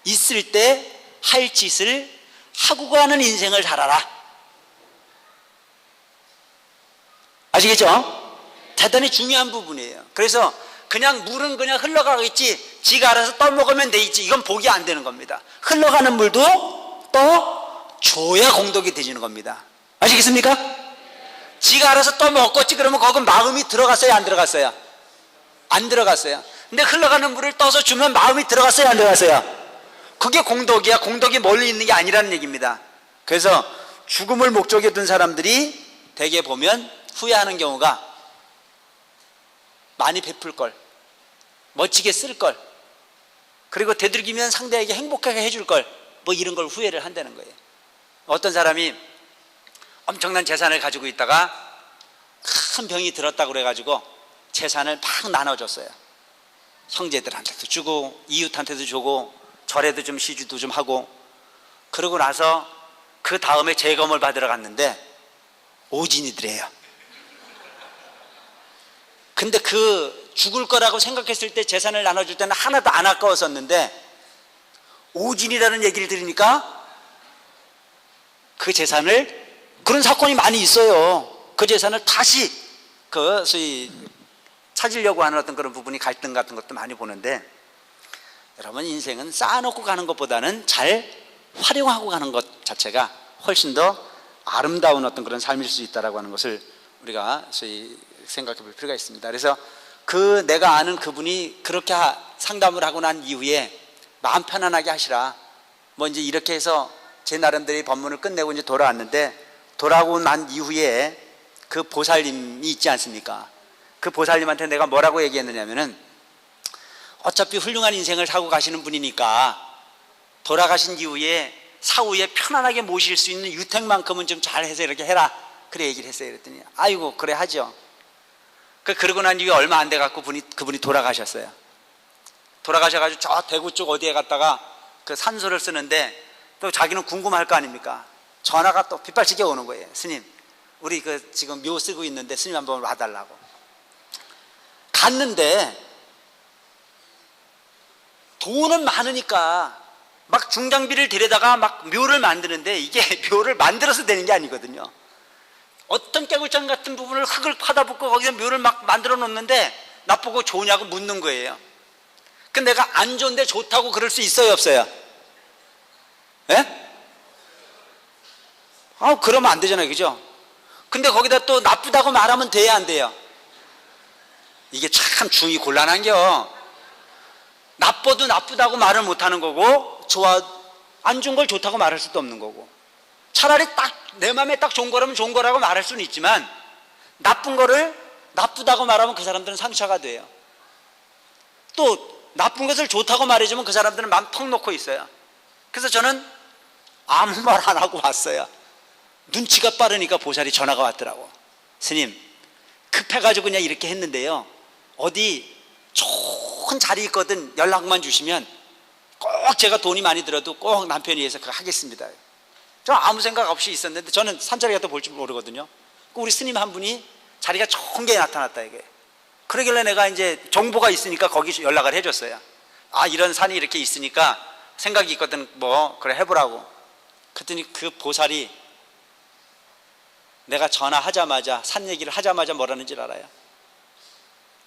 있을 때 할 짓을 하고 가는 인생을 살아라. 아시겠죠? 대단히 중요한 부분이에요. 그래서 그냥 물은 그냥 흘러가겠지, 지가 알아서 떠먹으면 돼 있지, 이건 복이 안 되는 겁니다. 흘러가는 물도 떠줘야 공덕이 되지는 겁니다. 아시겠습니까? 지가 알아서 떠먹었지 그러면 거기 마음이 들어갔어요, 안 들어갔어요? 안 들어갔어요. 근데 흘러가는 물을 떠서 주면 마음이 들어갔어요, 안 들어갔어요? 그게 공덕이야. 공덕이 멀리 있는 게 아니라는 얘기입니다. 그래서 죽음을 목적에 둔 사람들이 대개 보면 후회하는 경우가, 많이 베풀 걸, 멋지게 쓸 걸, 그리고 되도록이면 상대에게 행복하게 해줄 걸, 뭐 이런 걸 후회를 한다는 거예요. 어떤 사람이 엄청난 재산을 가지고 있다가 큰 병이 들었다고 그래가지고 재산을 막 나눠줬어요. 형제들한테도 주고 이웃한테도 주고 절에도 좀 시주도 좀 하고, 그러고 나서 그 다음에 재검을 받으러 갔는데 오진이더래요. 근데 그 죽을 거라고 생각했을 때 재산을 나눠줄 때는 하나도 안 아까웠었는데 오진이라는 얘기를 들으니까 그 재산을, 그런 사건이 많이 있어요. 그 재산을 다시 소위 찾으려고 하는 어떤 그런 부분이, 갈등 같은 것도 많이 보는데, 여러분 인생은 쌓아놓고 가는 것보다는 잘 활용하고 가는 것 자체가 훨씬 더 아름다운 어떤 그런 삶일 수 있다라고 하는 것을 우리가 소위 생각해 볼 필요가 있습니다. 그래서 내가 아는 그분이 그렇게 상담을 하고 난 이후에 마음 편안하게 하시라, 뭐 이제 이렇게 해서 제 나름대로의 법문을 끝내고 이제 돌아왔는데, 돌아오고 난 이후에 그 보살님이 있지 않습니까? 그 보살님한테 내가 뭐라고 얘기했느냐면은, 어차피 훌륭한 인생을 사고 가시는 분이니까 돌아가신 이후에 사후에 편안하게 모실 수 있는 유택만큼은 좀 잘해서 이렇게 해라, 그래 얘기를 했어요. 그랬더니 아이고 그래 하죠. 그러고 난 이후에 얼마 안 돼 갖고 그분이 돌아가셨어요. 돌아가셔가지고 저 대구 쪽 어디에 갔다가 그 산소를 쓰는데, 또 자기는 궁금할 거 아닙니까? 전화가 또 빗발치게 오는 거예요. 스님, 우리 지금 묘 쓰고 있는데 스님 한번 와달라고. 갔는데 돈은 많으니까 막 중장비를 데려다가 막 묘를 만드는데, 이게 묘를 만들어서 되는 게 아니거든요. 어떤 깨굴장 같은 부분을 흙을 파다 붓고 거기서 묘를 막 만들어 놓는데 나쁘고 좋으냐고 묻는 거예요. 근데 내가 안 좋은데 좋다고 그럴 수 있어요, 없어요? 예? 그러면 안 되잖아요, 그죠? 근데 거기다 또 나쁘다고 말하면 돼야 안 돼요? 이게 참 중이 곤란한겨. 나빠도 나쁘다고 말을 못 하는 거고, 안 좋은 걸 좋다고 말할 수도 없는 거고, 차라리 딱 내 마음에 딱 좋은 거라면 좋은 거라고 말할 수는 있지만, 나쁜 거를 나쁘다고 말하면 그 사람들은 상처가 돼요. 또 나쁜 것을 좋다고 말해주면 그 사람들은 마음 턱 놓고 있어요. 그래서 저는 아무 말 안 하고 왔어요. 눈치가 빠르니까 보살이 전화가 왔더라고. 스님, 급해가지고 그냥 이렇게 했는데요, 어디 좋은 자리 있거든 연락만 주시면 꼭 제가 돈이 많이 들어도 꼭 남편이 해서 그거 하겠습니다. 저 아무 생각 없이 있었는데, 저는 산자리 갖다 볼 줄 모르거든요. 우리 스님 한 분이 자리가 좋은 게 나타났다 이게. 그러길래 내가 이제 정보가 있으니까 거기 연락을 해줬어요. 이런 산이 이렇게 있으니까 생각이 있거든, 뭐 그래 해보라고. 그랬더니 그 보살이 내가 전화하자마자, 산 얘기를 하자마자 뭐라는 줄 알아요?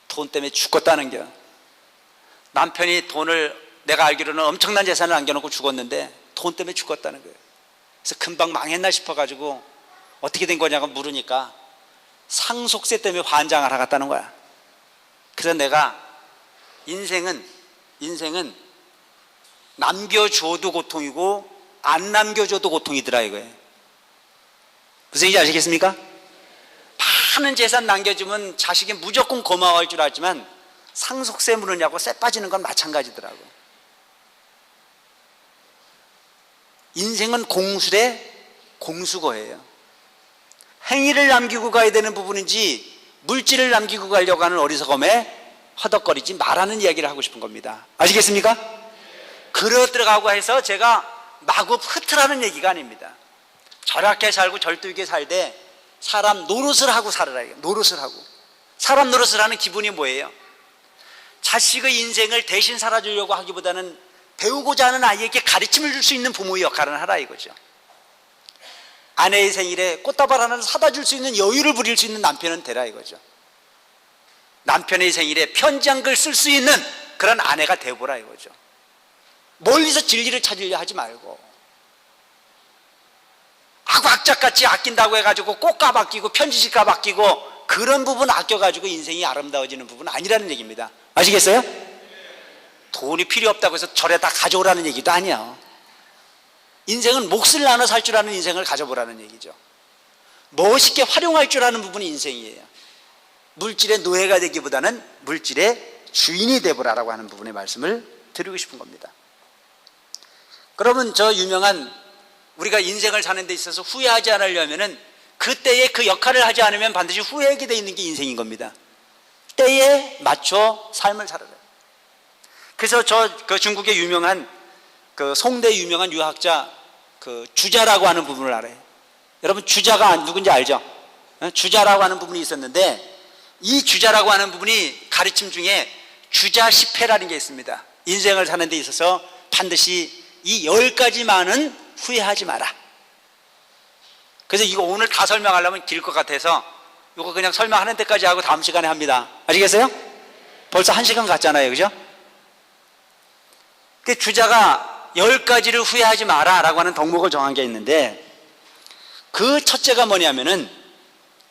돈 때문에 죽겠다는 겨. 남편이 돈을, 내가 알기로는 엄청난 재산을 남겨놓고 죽었는데 돈 때문에 죽었다는 거예요. 그래서 금방 망했나 싶어가지고 어떻게 된 거냐고 물으니까 상속세 때문에 환장을 하겠다는 거야. 그래서 내가 인생은 남겨줘도 고통이고 안 남겨줘도 고통이더라 이거예요. 무슨 얘기인지 아시겠습니까? 많은 재산 남겨주면 자식이 무조건 고마워할 줄 알지만 상속세 물으냐고 쎄 빠지는 건 마찬가지더라고. 인생은 공술의 공수거예요. 행위를 남기고 가야 되는 부분인지 물질을 남기고 가려고 하는 어리석음에 허덕거리지 말라는 이야기를 하고 싶은 겁니다. 아시겠습니까? 그러더라고 해서 제가 마구 흐트라는 얘기가 아닙니다. 절약해 살고 절도있게 살되 사람 노릇을 하고 살아라. 노릇을 하고. 사람 노릇을 하는 기분이 뭐예요? 자식의 인생을 대신 살아주려고 하기보다는 배우고자 하는 아이에게 가르침을 줄 수 있는 부모의 역할을 하라 이거죠. 아내의 생일에 꽃다발 하나를 사다 줄 수 있는 여유를 부릴 수 있는 남편은 되라 이거죠. 남편의 생일에 편지 한 글 쓸 수 있는 그런 아내가 되보라 이거죠. 멀리서 진리를 찾으려 하지 말고, 악착같이 아낀다고 해가지고 꽃값 아끼고 편지집값 아끼고 그런 부분 아껴가지고 인생이 아름다워지는 부분은 아니라는 얘기입니다. 아시겠어요? 돈이 필요 없다고 해서 절에 다 가져오라는 얘기도 아니야. 인생은 몫을 나눠 살 줄 아는 인생을 가져보라는 얘기죠. 멋있게 활용할 줄 아는 부분이 인생이에요. 물질의 노예가 되기보다는 물질의 주인이 되보라라고 하는 부분의 말씀을 드리고 싶은 겁니다. 그러면 저 유명한, 우리가 인생을 사는 데 있어서 후회하지 않으려면은 그때에 그 역할을 하지 않으면 반드시 후회하게 돼 있는 게 인생인 겁니다. 때에 맞춰 삶을 살아라. 그래서 그 중국의 유명한 그 송대 유명한 유학자 그 주자라고 하는 부분을 알아요. 여러분 주자가 누군지 알죠? 주자라고 하는 부분이 있었는데, 이 주자라고 하는 부분이 가르침 중에 주자십회라는 게 있습니다. 인생을 사는 데 있어서 반드시 이 10가지만은 후회하지 마라. 그래서 이거 오늘 다 설명하려면 길 것 같아서 이거 그냥 설명하는 데까지 하고 다음 시간에 합니다. 아시겠어요? 벌써 1시간 갔잖아요, 그죠? 그 주자가 10가지를 후회하지 마라 라고 하는 덕목을 정한 게 있는데, 그 첫째가 뭐냐면은,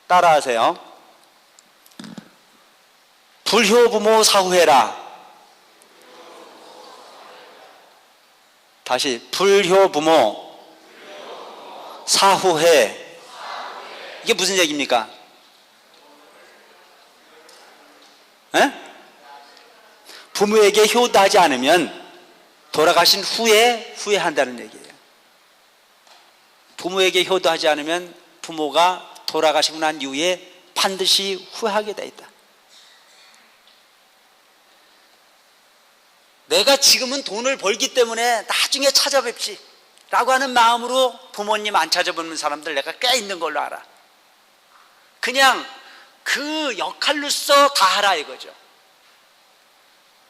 따라하세요. 불효부모 사후회라. 다시, 불효부모 사후회. 이게 무슨 얘기입니까? 에? 부모에게 효도하지 않으면 돌아가신 후에 후회한다는 얘기예요. 부모에게 효도하지 않으면 부모가 돌아가시고 난 이후에 반드시 후회하게 돼 있다. 내가 지금은 돈을 벌기 때문에 나중에 찾아뵙지 라고 하는 마음으로 부모님 안 찾아보는 사람들 내가 꽤 있는 걸로 알아. 그냥 그 역할로서 다 하라 이거죠.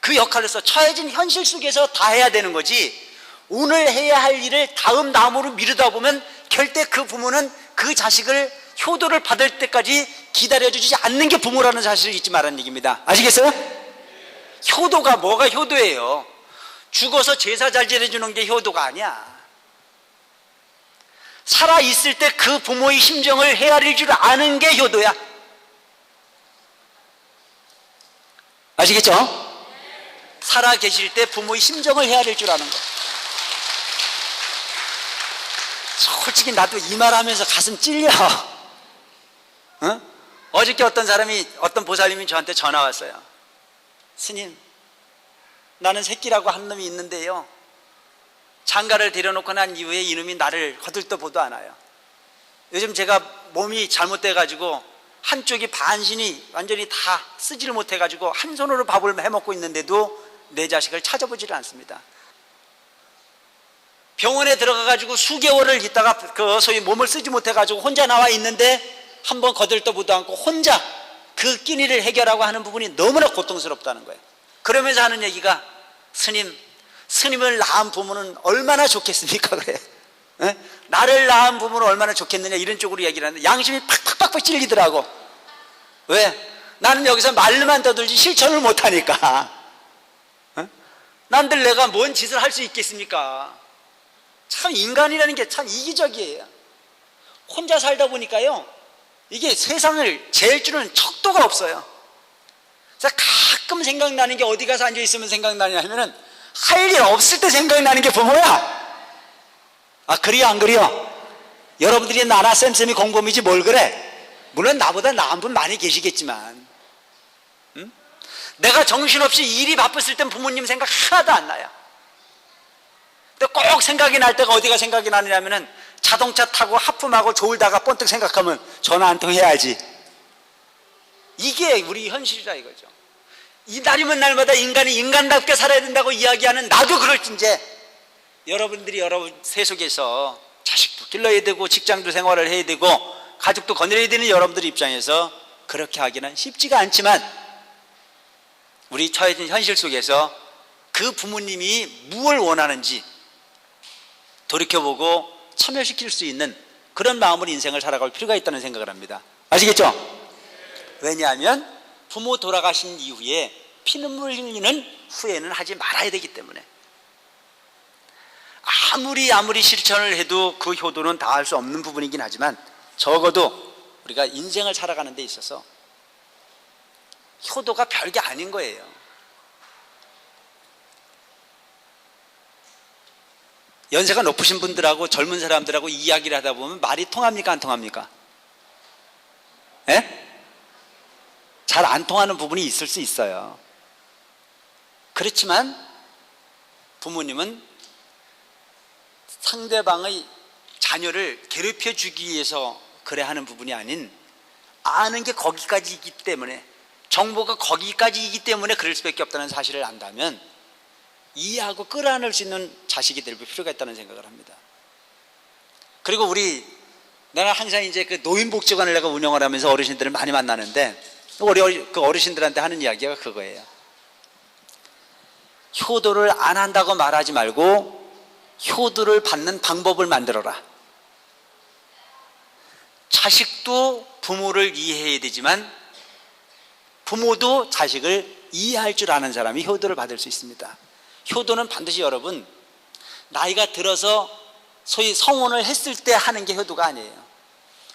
그 역할로서 처해진 현실 속에서 다 해야 되는 거지, 오늘 해야 할 일을 다음으로 미루다 보면 결대 그 부모는 그 자식을 효도를 받을 때까지 기다려주지 않는 게 부모라는 사실을 잊지 말라는 얘기입니다. 아시겠어요? 효도가 뭐가 효도예요? 죽어서 제사 잘 지내주는 게 효도가 아니야. 살아있을 때 그 부모의 심정을 헤아릴 줄 아는 게 효도야. 아시겠죠? 살아 계실 때 부모의 심정을 헤아릴 줄 아는 거. 솔직히 나도 이 말하면서 가슴 찔려. 어? 어저께 어떤 보살님이 저한테 전화 왔어요. 스님, 나는 새끼라고 한 놈이 있는데요, 장가를 데려놓고 난 이후에 이놈이 나를 거들떠 보도 않아요. 요즘 제가 몸이 잘못돼 가지고 한쪽이 반신이 완전히 다 쓰지를 못해 가지고 한 손으로 밥을 해먹고 있는데도 내 자식을 찾아보지를 않습니다. 병원에 들어가 가지고 수개월을 있다가 그 소위 몸을 쓰지 못해 가지고 혼자 나와 있는데 한번 거들떠보도 않고 혼자 그 끼니를 해결하고 하는 부분이 너무나 고통스럽다는 거예요. 그러면서 하는 얘기가, 스님을 낳은 부모는 얼마나 좋겠습니까? 그래. 에? 나를 낳은 부모는 얼마나 좋겠느냐, 이런 쪽으로 얘기를 하는데 양심이 팍팍팍 찔리더라고. 왜? 나는 여기서 말로만 떠들지 실천을 못하니까. 남들 내가 뭔 짓을 할 수 있겠습니까? 참 인간이라는 게 참 이기적이에요. 혼자 살다 보니까요, 이게 세상을 잴 줄은 척도가 없어요. 그래서 가끔 생각나는 게, 어디 가서 앉아있으면 생각나냐 하면은 할 일 없을 때 생각나는 게 부모야. 아, 그래요 안 그래요? 여러분들이 나나 쌤쌤이 공범이지 뭘 그래? 물론 나보다 나은 분 많이 계시겠지만, 응? 내가 정신없이 일이 바빴을 땐 부모님 생각 하나도 안 나요. 근데 꼭 생각이 날 때가 어디가 생각이 나느냐면은 자동차 타고 하품하고 졸다가 번뜩 생각하면 전화 한 통 해야지. 이게 우리 현실이라 이거죠. 이 날이면 날마다 인간이 인간답게 살아야 된다고 이야기하는 나도 그럴진데, 여러분들이 여러분 세속에서 자식도 길러야 되고 직장도 생활을 해야 되고 가족도 거느려야 되는 여러분들 입장에서 그렇게 하기는 쉽지가 않지만, 우리 처해진 현실 속에서 그 부모님이 무엇을 원하는지 돌이켜보고 참여시킬 수 있는 그런 마음으로 인생을 살아갈 필요가 있다는 생각을 합니다. 아시겠죠? 왜냐하면 부모 돌아가신 이후에 피눈물 흘리는 후회는 하지 말아야 되기 때문에. 아무리 실천을 해도 그 효도는 다할 수 없는 부분이긴 하지만, 적어도 우리가 인생을 살아가는 데 있어서 효도가 별게 아닌 거예요. 연세가 높으신 분들하고 젊은 사람들하고 이야기를 하다 보면 말이 통합니까 안 통합니까? 예? 잘 안 통하는 부분이 있을 수 있어요. 그렇지만 부모님은 상대방의 자녀를 괴롭혀 주기 위해서 그래 하는 부분이 아닌, 아는 게 거기까지이기 때문에, 정보가 거기까지이기 때문에 그럴 수밖에 없다는 사실을 안다면 이해하고 끌어안을 수 있는 자식이 될 필요가 있다는 생각을 합니다. 그리고 나는 항상 이제 그 노인복지관을 내가 운영을 하면서 어르신들을 많이 만나는데, 그 어르신들한테 하는 이야기가 그거예요. 효도를 안 한다고 말하지 말고 효도를 받는 방법을 만들어라. 자식도 부모를 이해해야 되지만 부모도 자식을 이해할 줄 아는 사람이 효도를 받을 수 있습니다. 효도는 반드시 여러분, 나이가 들어서 소위 성혼을 했을 때 하는 게 효도가 아니에요.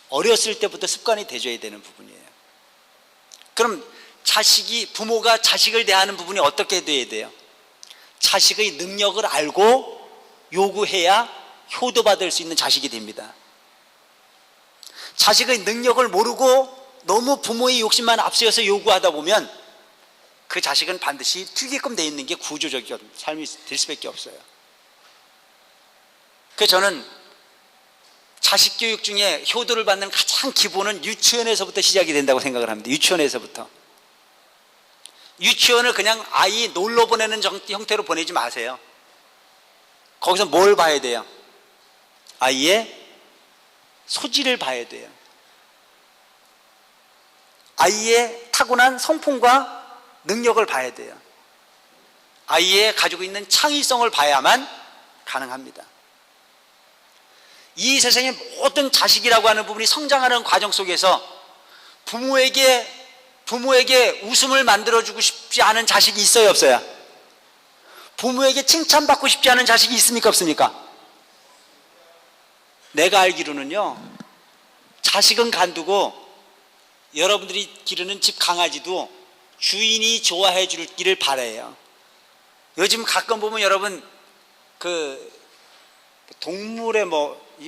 어렸을 때부터 습관이 돼줘야 되는 부분이에요. 그럼 부모가 자식을 대하는 부분이 어떻게 돼야 돼요? 자식의 능력을 알고 요구해야 효도받을 수 있는 자식이 됩니다. 자식의 능력을 모르고 너무 부모의 욕심만 앞세워서 요구하다 보면 그 자식은 반드시 튀게끔 돼 있는 게 구조적인 삶이 될 수밖에 없어요. 그래서 저는 자식 교육 중에 효도를 받는 가장 기본은 유치원에서부터 시작이 된다고 생각을 합니다. 유치원에서부터. 유치원을 그냥 아이 놀러 보내는 형태로 보내지 마세요. 거기서 뭘 봐야 돼요? 아이의 소질을 봐야 돼요. 아이의 타고난 성품과 능력을 봐야 돼요. 아이의 가지고 있는 창의성을 봐야만 가능합니다. 이 세상의 모든 자식이라고 하는 부분이 성장하는 과정 속에서 부모에게 웃음을 만들어주고 싶지 않은 자식이 있어요, 없어요? 부모에게 칭찬받고 싶지 않은 자식이 있습니까, 없습니까? 내가 알기로는요, 자식은 간두고 여러분들이 기르는 집 강아지도 주인이 좋아해 주기를 바라요. 요즘 가끔 보면 여러분 그 동물의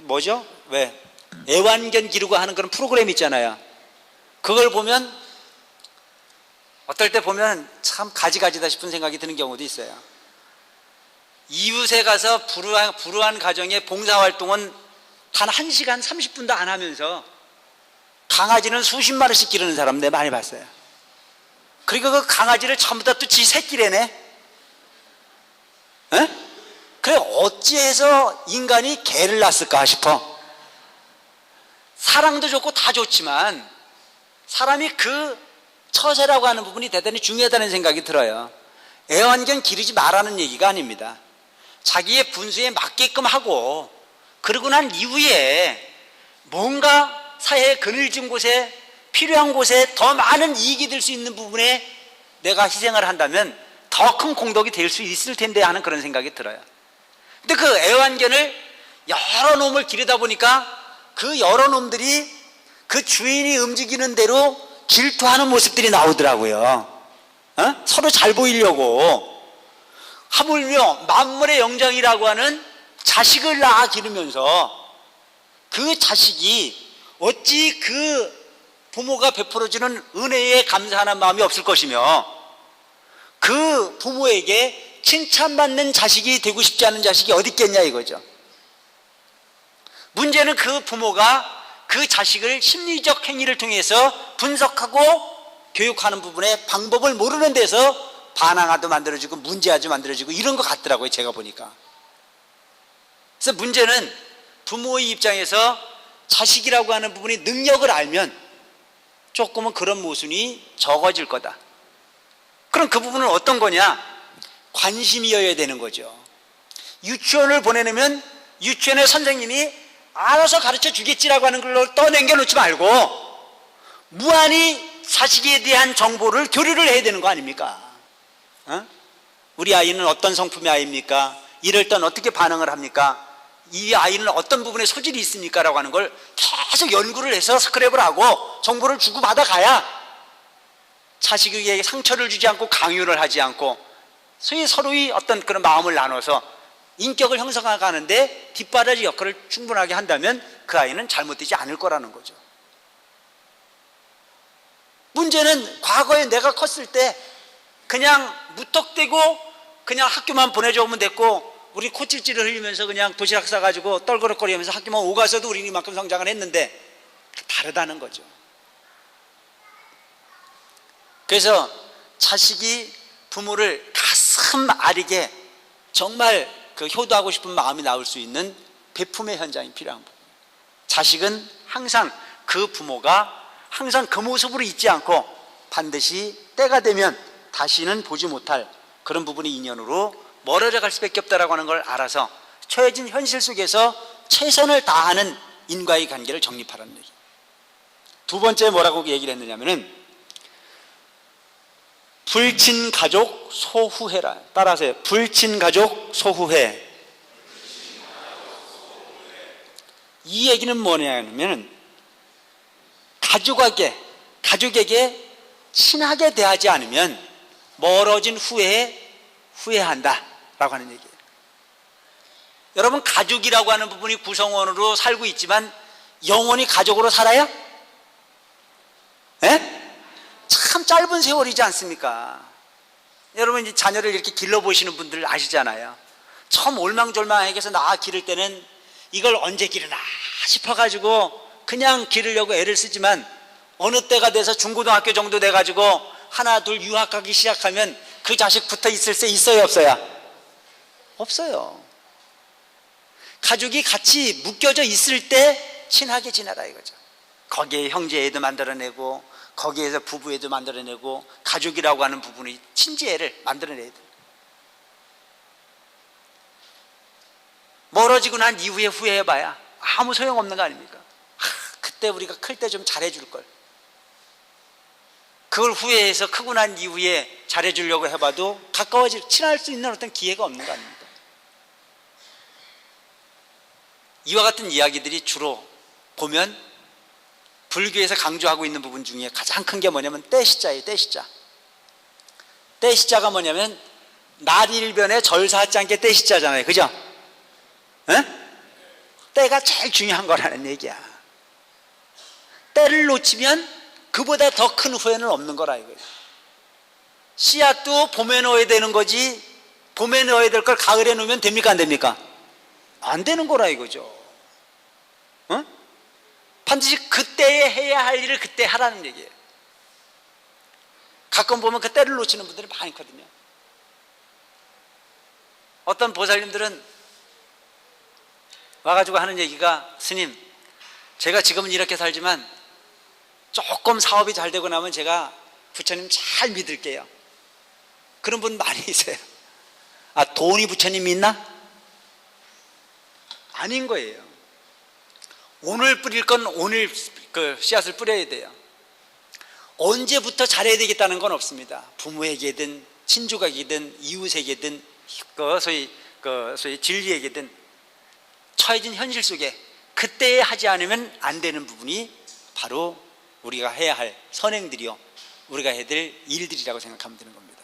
뭐죠? 왜 애완견 기르고 하는 그런 프로그램 있잖아요. 그걸 보면 어떨 때 보면 참 가지가지다 싶은 생각이 드는 경우도 있어요. 이웃에 가서 불우한 가정의 봉사활동은 단 1시간 30분도 안 하면서 강아지는 수십 마리씩 기르는 사람 내가 많이 봤어요. 그리고 그 강아지를 전부 다 또 지 새끼래네. 에? 그래 어찌해서 인간이 개를 낳았을까 싶어. 사랑도 좋고 다 좋지만 사람이 그 처세라고 하는 부분이 대단히 중요하다는 생각이 들어요. 애완견 기르지 말라는 얘기가 아닙니다. 자기의 분수에 맞게끔 하고 그러고 난 이후에 뭔가 사회에 그늘진 곳에 필요한 곳에 더 많은 이익이 될 수 있는 부분에 내가 희생을 한다면 더 큰 공덕이 될 수 있을 텐데 하는 그런 생각이 들어요. 근데 그 애완견을 여러 놈을 기르다 보니까 그 여러 놈들이 그 주인이 움직이는 대로 질투하는 모습들이 나오더라고요. 서로 잘 보이려고. 하물며 만물의 영장이라고 하는 자식을 낳아 기르면서 그 자식이 어찌 그 부모가 베풀어주는 은혜에 감사하는 마음이 없을 것이며 그 부모에게 칭찬받는 자식이 되고 싶지 않은 자식이 어디 있겠냐 이거죠. 문제는 그 부모가 그 자식을 심리적 행위를 통해서 분석하고 교육하는 부분에 방법을 모르는 데서 반항아도 만들어지고 문제아도 만들어지고 이런 것 같더라고요, 제가 보니까. 그래서 문제는 부모의 입장에서 자식이라고 하는 부분이 능력을 알면 조금은 그런 모순이 적어질 거다. 그럼 그 부분은 어떤 거냐? 관심이어야 되는 거죠. 유치원을 보내려면 유치원의 선생님이 알아서 가르쳐 주겠지라고 하는 걸로 떠넘겨 놓지 말고 무한히 자식에 대한 정보를 교류를 해야 되는 거 아닙니까? 우리 아이는 어떤 성품의 아이입니까? 이럴 땐 어떻게 반응을 합니까? 이 아이는 어떤 부분에 소질이 있습니까? 라고 하는 걸 계속 연구를 해서 스크랩을 하고 정보를 주고받아 가야 자식에게 상처를 주지 않고 강요를 하지 않고 서로의 어떤 그런 마음을 나눠서 인격을 형성해 가는데 뒷바라지 역할을 충분하게 한다면 그 아이는 잘못되지 않을 거라는 거죠. 문제는 과거에 내가 컸을 때 그냥 무턱대고 그냥 학교만 보내줘오면 됐고 우리 코찔찔을 흘리면서 그냥 도시락 싸가지고 떨그럭거리면서 학교만 오가서도 우리는 이만큼 성장을 했는데 다르다는 거죠. 그래서 자식이 부모를 가슴 아리게 정말 그 효도하고 싶은 마음이 나올 수 있는 베품의 현장이 필요한 부분. 자식은 항상 그 부모가 항상 그 모습으로 있지 않고 반드시 때가 되면 다시는 보지 못할 그런 부분의 인연으로 멀어져 갈 수밖에 없다라고 하는 걸 알아서 처해진 현실 속에서 최선을 다하는 인과의 관계를 정립하라는 얘기. 두 번째 뭐라고 얘기를 했느냐면은 불친가족 소후회라. 따라하세요. 불친가족 소후회. 이 얘기는 뭐냐면 가족에게 친하게 대하지 않으면 멀어진 후에 후회한다 라고 하는 얘기예요. 여러분, 가족이라고 하는 부분이 구성원으로 살고 있지만 영원히 가족으로 살아요? 예? 참 짧은 세월이지 않습니까? 여러분, 이제 자녀를 이렇게 길러보시는 분들 아시잖아요. 처음 올망졸망하게 해서 나 기를 때는 이걸 언제 기르나 싶어가지고 그냥 기르려고 애를 쓰지만 어느 때가 돼서 중고등학교 정도 돼가지고 하나 둘 유학하기 시작하면 그 자식 붙어 있을 새 있어요, 없어요? 없어요. 가족이 같이 묶여져 있을 때 친하게 지내라 이거죠. 거기에 형제애도 만들어내고 거기에서 부부애도 만들어내고 가족이라고 하는 부분이 친지애를 만들어내야 돼요. 멀어지고 난 이후에 후회해봐야 아무 소용없는 거 아닙니까? 그때 우리가 클 때 좀 잘해줄 걸. 그걸 후회해서 크고 난 이후에 잘해주려고 해봐도 친할 수 있는 어떤 기회가 없는 거 아닙니까? 이와 같은 이야기들이 주로 보면 불교에서 강조하고 있는 부분 중에 가장 큰 게 뭐냐면 때시자예요. 때시자. 때시자가 뭐냐면 날일변에 절사하지 않게 때시자잖아요. 그죠? 에? 때가 제일 중요한 거라는 얘기야. 때를 놓치면 그보다 더 큰 후회는 없는 거라 이거예요. 씨앗도 봄에 넣어야 되는 거지, 봄에 넣어야 될 걸 가을에 넣으면 됩니까 안 됩니까? 안 되는 거라 이거죠. 어? 반드시 그때에 해야 할 일을 그때 하라는 얘기예요. 가끔 보면 그 때를 놓치는 분들이 많이 있거든요. 어떤 보살님들은 와가지고 하는 얘기가, 스님, 제가 지금은 이렇게 살지만 조금 사업이 잘 되고 나면 제가 부처님 잘 믿을게요. 그런 분 많이 있어요. 아, 돈이 부처님 믿나? 아닌 거예요. 오늘 뿌릴 건 오늘 그 씨앗을 뿌려야 돼요. 언제부터 잘해야 되겠다는 건 없습니다. 부모에게든 친족에게든 이웃에게든 소위 진리에게든 처해진 현실 속에 그때에 하지 않으면 안 되는 부분이 바로 우리가 해야 할 선행들이요, 우리가 해야 될 일들이라고 생각하면 되는 겁니다.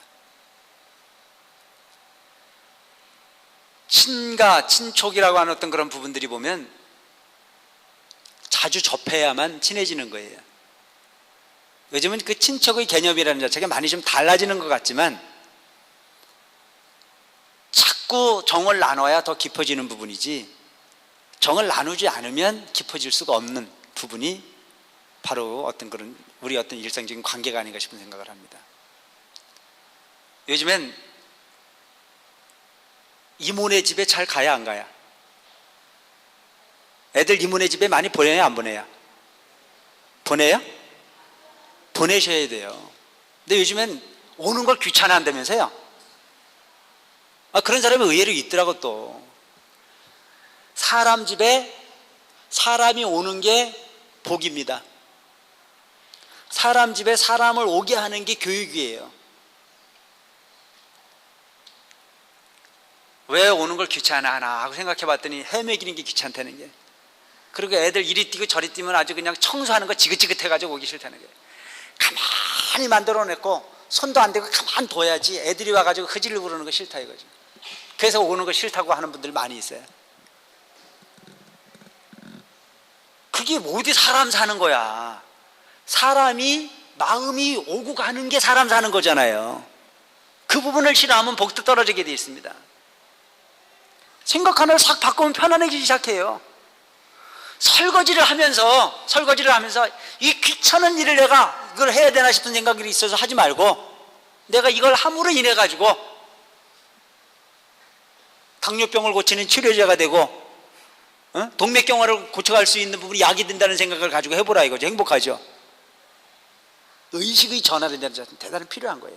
친가, 친촉이라고 하는 어떤 그런 부분들이 보면 자주 접해야만 친해지는 거예요. 요즘은 그 친척의 개념이라는 자체가 많이 좀 달라지는 것 같지만 자꾸 정을 나눠야 더 깊어지는 부분이지, 정을 나누지 않으면 깊어질 수가 없는 부분이 바로 어떤 그런 우리 어떤 일상적인 관계가 아닌가 싶은 생각을 합니다. 요즘엔 이모네 집에 잘 가야 안 가야? 애들 이모네 집에 많이 보내야 안 보내야? 보내요? 보내셔야 돼요. 근데 요즘엔 오는 걸 귀찮아 한다면서요? 그런 사람이 의외로 있더라고. 또 사람 집에 사람이 오는 게 복입니다. 사람 집에 사람을 오게 하는 게 교육이에요. 왜 오는 걸 귀찮아 하나 하고 생각해 봤더니 헤매기는 게 귀찮다는 게. 그리고 애들 이리 뛰고 저리 뛰면 아주 그냥 청소하는 거 지긋지긋해가지고 오기 싫다는 거예요. 가만히 만들어 냈고 손도 안 대고 가만히 둬야지 애들이 와가지고 흐지를 부르는 거 싫다 이거죠. 그래서 오는 거 싫다고 하는 분들 많이 있어요. 그게 어디 사람 사는 거야. 사람이 마음이 오고 가는 게 사람 사는 거잖아요. 그 부분을 싫어하면 복도 떨어지게 돼 있습니다. 생각 하나를 싹 바꾸면 편안해지기 시작해요. 설거지를 하면서 이 귀찮은 일을 내가 이걸 해야 되나 싶은 생각이 있어서 하지 말고, 내가 이걸 함으로 인해 가지고 당뇨병을 고치는 치료제가 되고 동맥경화를 고쳐갈 수 있는 부분이 약이 된다는 생각을 가지고 해보라 이거죠. 행복하죠. 의식의 전환이 대단히 필요한 거예요.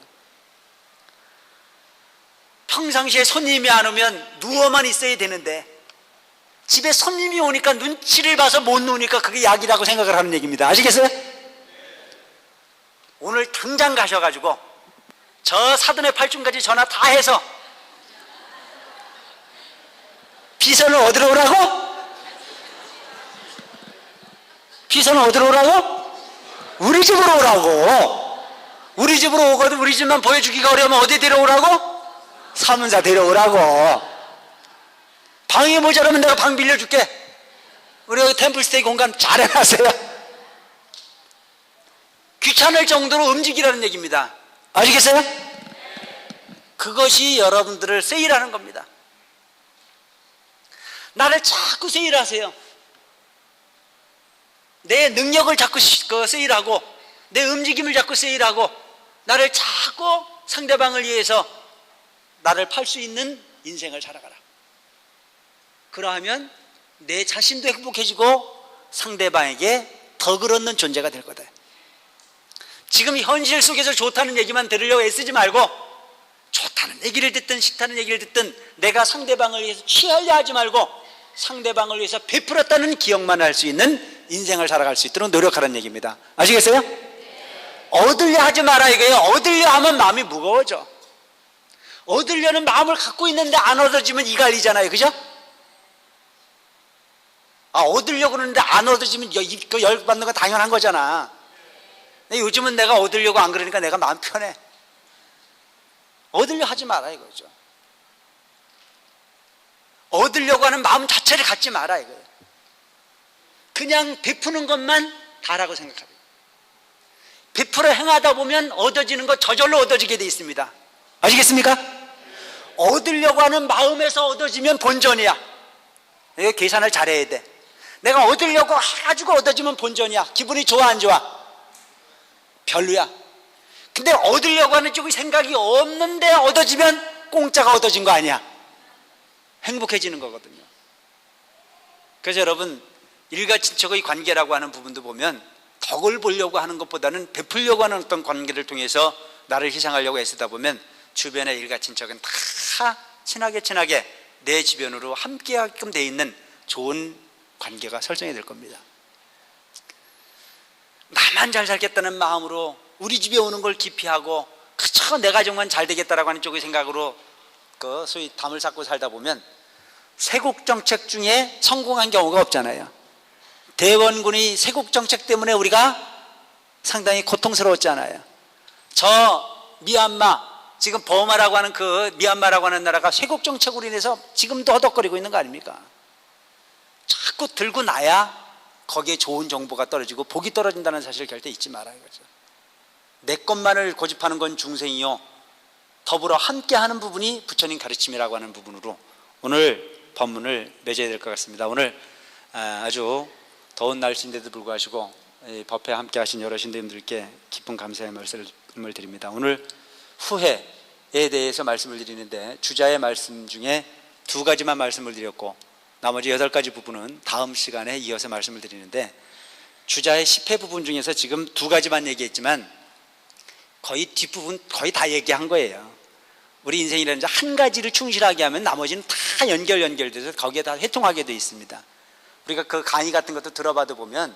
평상시에 손님이 안 오면 누워만 있어야 되는데 집에 손님이 오니까 눈치를 봐서 못 누우니까 그게 약이라고 생각을 하는 얘기입니다. 아시겠어요? 오늘 당장 가셔가지고 저 사돈의 팔중까지 전화 다 해서 비서는 어디로 오라고? 비서는 어디로 오라고? 우리 집으로 오라고. 우리 집으로 오거든. 우리 집만 보여주기가 어려우면 어디 데려오라고? 사문사 데려오라고. 방이 모자라면 내가 방 빌려줄게. 우리 여기 템플스테이 공간 잘 해놨어요. 귀찮을 정도로 움직이라는 얘기입니다. 아시겠어요? 그것이 여러분들을 세일하는 겁니다. 나를 자꾸 세일하세요. 내 능력을 자꾸 세일하고 내 움직임을 자꾸 세일하고 나를 자꾸 상대방을 위해서 나를 팔 수 있는 인생을 살아가라. 그러하면 내 자신도 행복해지고 상대방에게 덕을 얻는 존재가 될 거다. 지금 현실 속에서 좋다는 얘기만 들으려고 애쓰지 말고, 좋다는 얘기를 듣든 싫다는 얘기를 듣든 내가 상대방을 위해서 취하려 하지 말고 상대방을 위해서 베풀었다는 기억만 할 수 있는 인생을 살아갈 수 있도록 노력하라는 얘기입니다. 아시겠어요? 얻으려 하지 마라 이거예요. 얻으려 하면 마음이 무거워져. 얻으려는 마음을 갖고 있는데 안 얻어지면 이갈리잖아요. 그죠? 얻으려고 그러는데 안 얻어지면 그 열받는 건 당연한 거잖아. 근데 요즘은 내가 얻으려고 안 그러니까 내가 마음 편해. 얻으려 하지 마라 이거죠. 얻으려고 하는 마음 자체를 갖지 마라 이거예요. 그냥 베푸는 것만 다라고 생각합니다. 베풀어 행하다 보면 얻어지는 것 저절로 얻어지게 돼 있습니다. 아시겠습니까? 얻으려고 하는 마음에서 얻어지면 본전이야. 이거 계산을 잘해야 돼. 내가 얻으려고 해가지고 얻어지면 본전이야. 기분이 좋아 안 좋아? 별로야. 근데 얻으려고 하는 쪽이 생각이 없는데 얻어지면 공짜가 얻어진 거 아니야. 행복해지는 거거든요. 그래서 여러분, 일가친척의 관계라고 하는 부분도 보면 덕을 보려고 하는 것보다는 베풀려고 하는 어떤 관계를 통해서 나를 희생하려고 애쓰다 보면 주변의 일가친척은 다 친하게 내 주변으로 함께하게끔 돼 있는 좋은 관계가 설정이 될 겁니다. 나만 잘 살겠다는 마음으로 우리 집에 오는 걸 기피하고 그저 내 가정만 잘 되겠다라고 하는 쪽의 생각으로 그 소위 담을 쌓고 살다 보면 세국 정책 중에 성공한 경우가 없잖아요. 대원군이 세국 정책 때문에 우리가 상당히 고통스러웠잖아요. 저 미얀마, 지금 버마라고 하는 그 미얀마라고 하는 나라가 세국 정책으로 인해서 지금도 허덕거리고 있는 거 아닙니까? 자꾸 들고 나야 거기에 좋은 정보가 떨어지고 복이 떨어진다는 사실을 절대 잊지 말아요. 그렇죠? 내 것만을 고집하는 건 중생이요, 더불어 함께하는 부분이 부처님 가르침이라고 하는 부분으로 오늘 법문을 맺어야 될 것 같습니다. 오늘 아주 더운 날씨인데도 불구하고 법회에 함께 하신 여러 신도님들께 깊은 감사의 말씀을 드립니다. 오늘 후회에 대해서 말씀을 드리는데 주자의 말씀 중에 2가지만 말씀을 드렸고 나머지 8가지 부분은 다음 시간에 이어서 말씀을 드리는데, 주자의 10회 부분 중에서 지금 2가지만 얘기했지만 거의 뒷부분 거의 다 얘기한 거예요. 우리 인생이라는 한 가지를 충실하게 하면 나머지는 다 연결돼서 거기에 다 회통하게 되어 있습니다. 우리가 그 강의 같은 것도 들어봐도 보면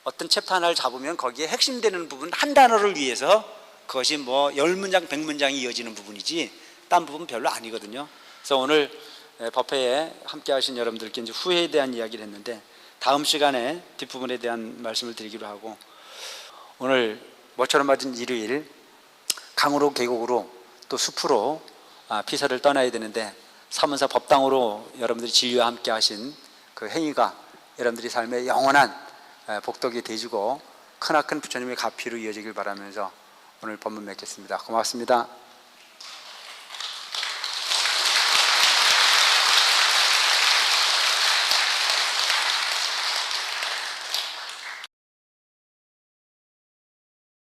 어떤 챕터 하나를 잡으면 거기에 핵심되는 부분 한 단어를 위해서 그것이 뭐 10문장 100문장이 이어지는 부분이지 딴 부분 별로 아니거든요. 그래서 오늘 법회에 함께 하신 여러분들께 이제 후회에 대한 이야기를 했는데 다음 시간에 뒷부분에 대한 말씀을 드리기로 하고, 오늘 모처럼 맞은 일요일 강으로 계곡으로 또 숲으로 피서를 떠나야 되는데 사문사 법당으로 여러분들이 진리와 함께 하신 그 행위가 여러분들이 삶의 영원한 복덕이 되어주고 크나큰 부처님의 가피로 이어지길 바라면서 오늘 법문 맺겠습니다. 고맙습니다.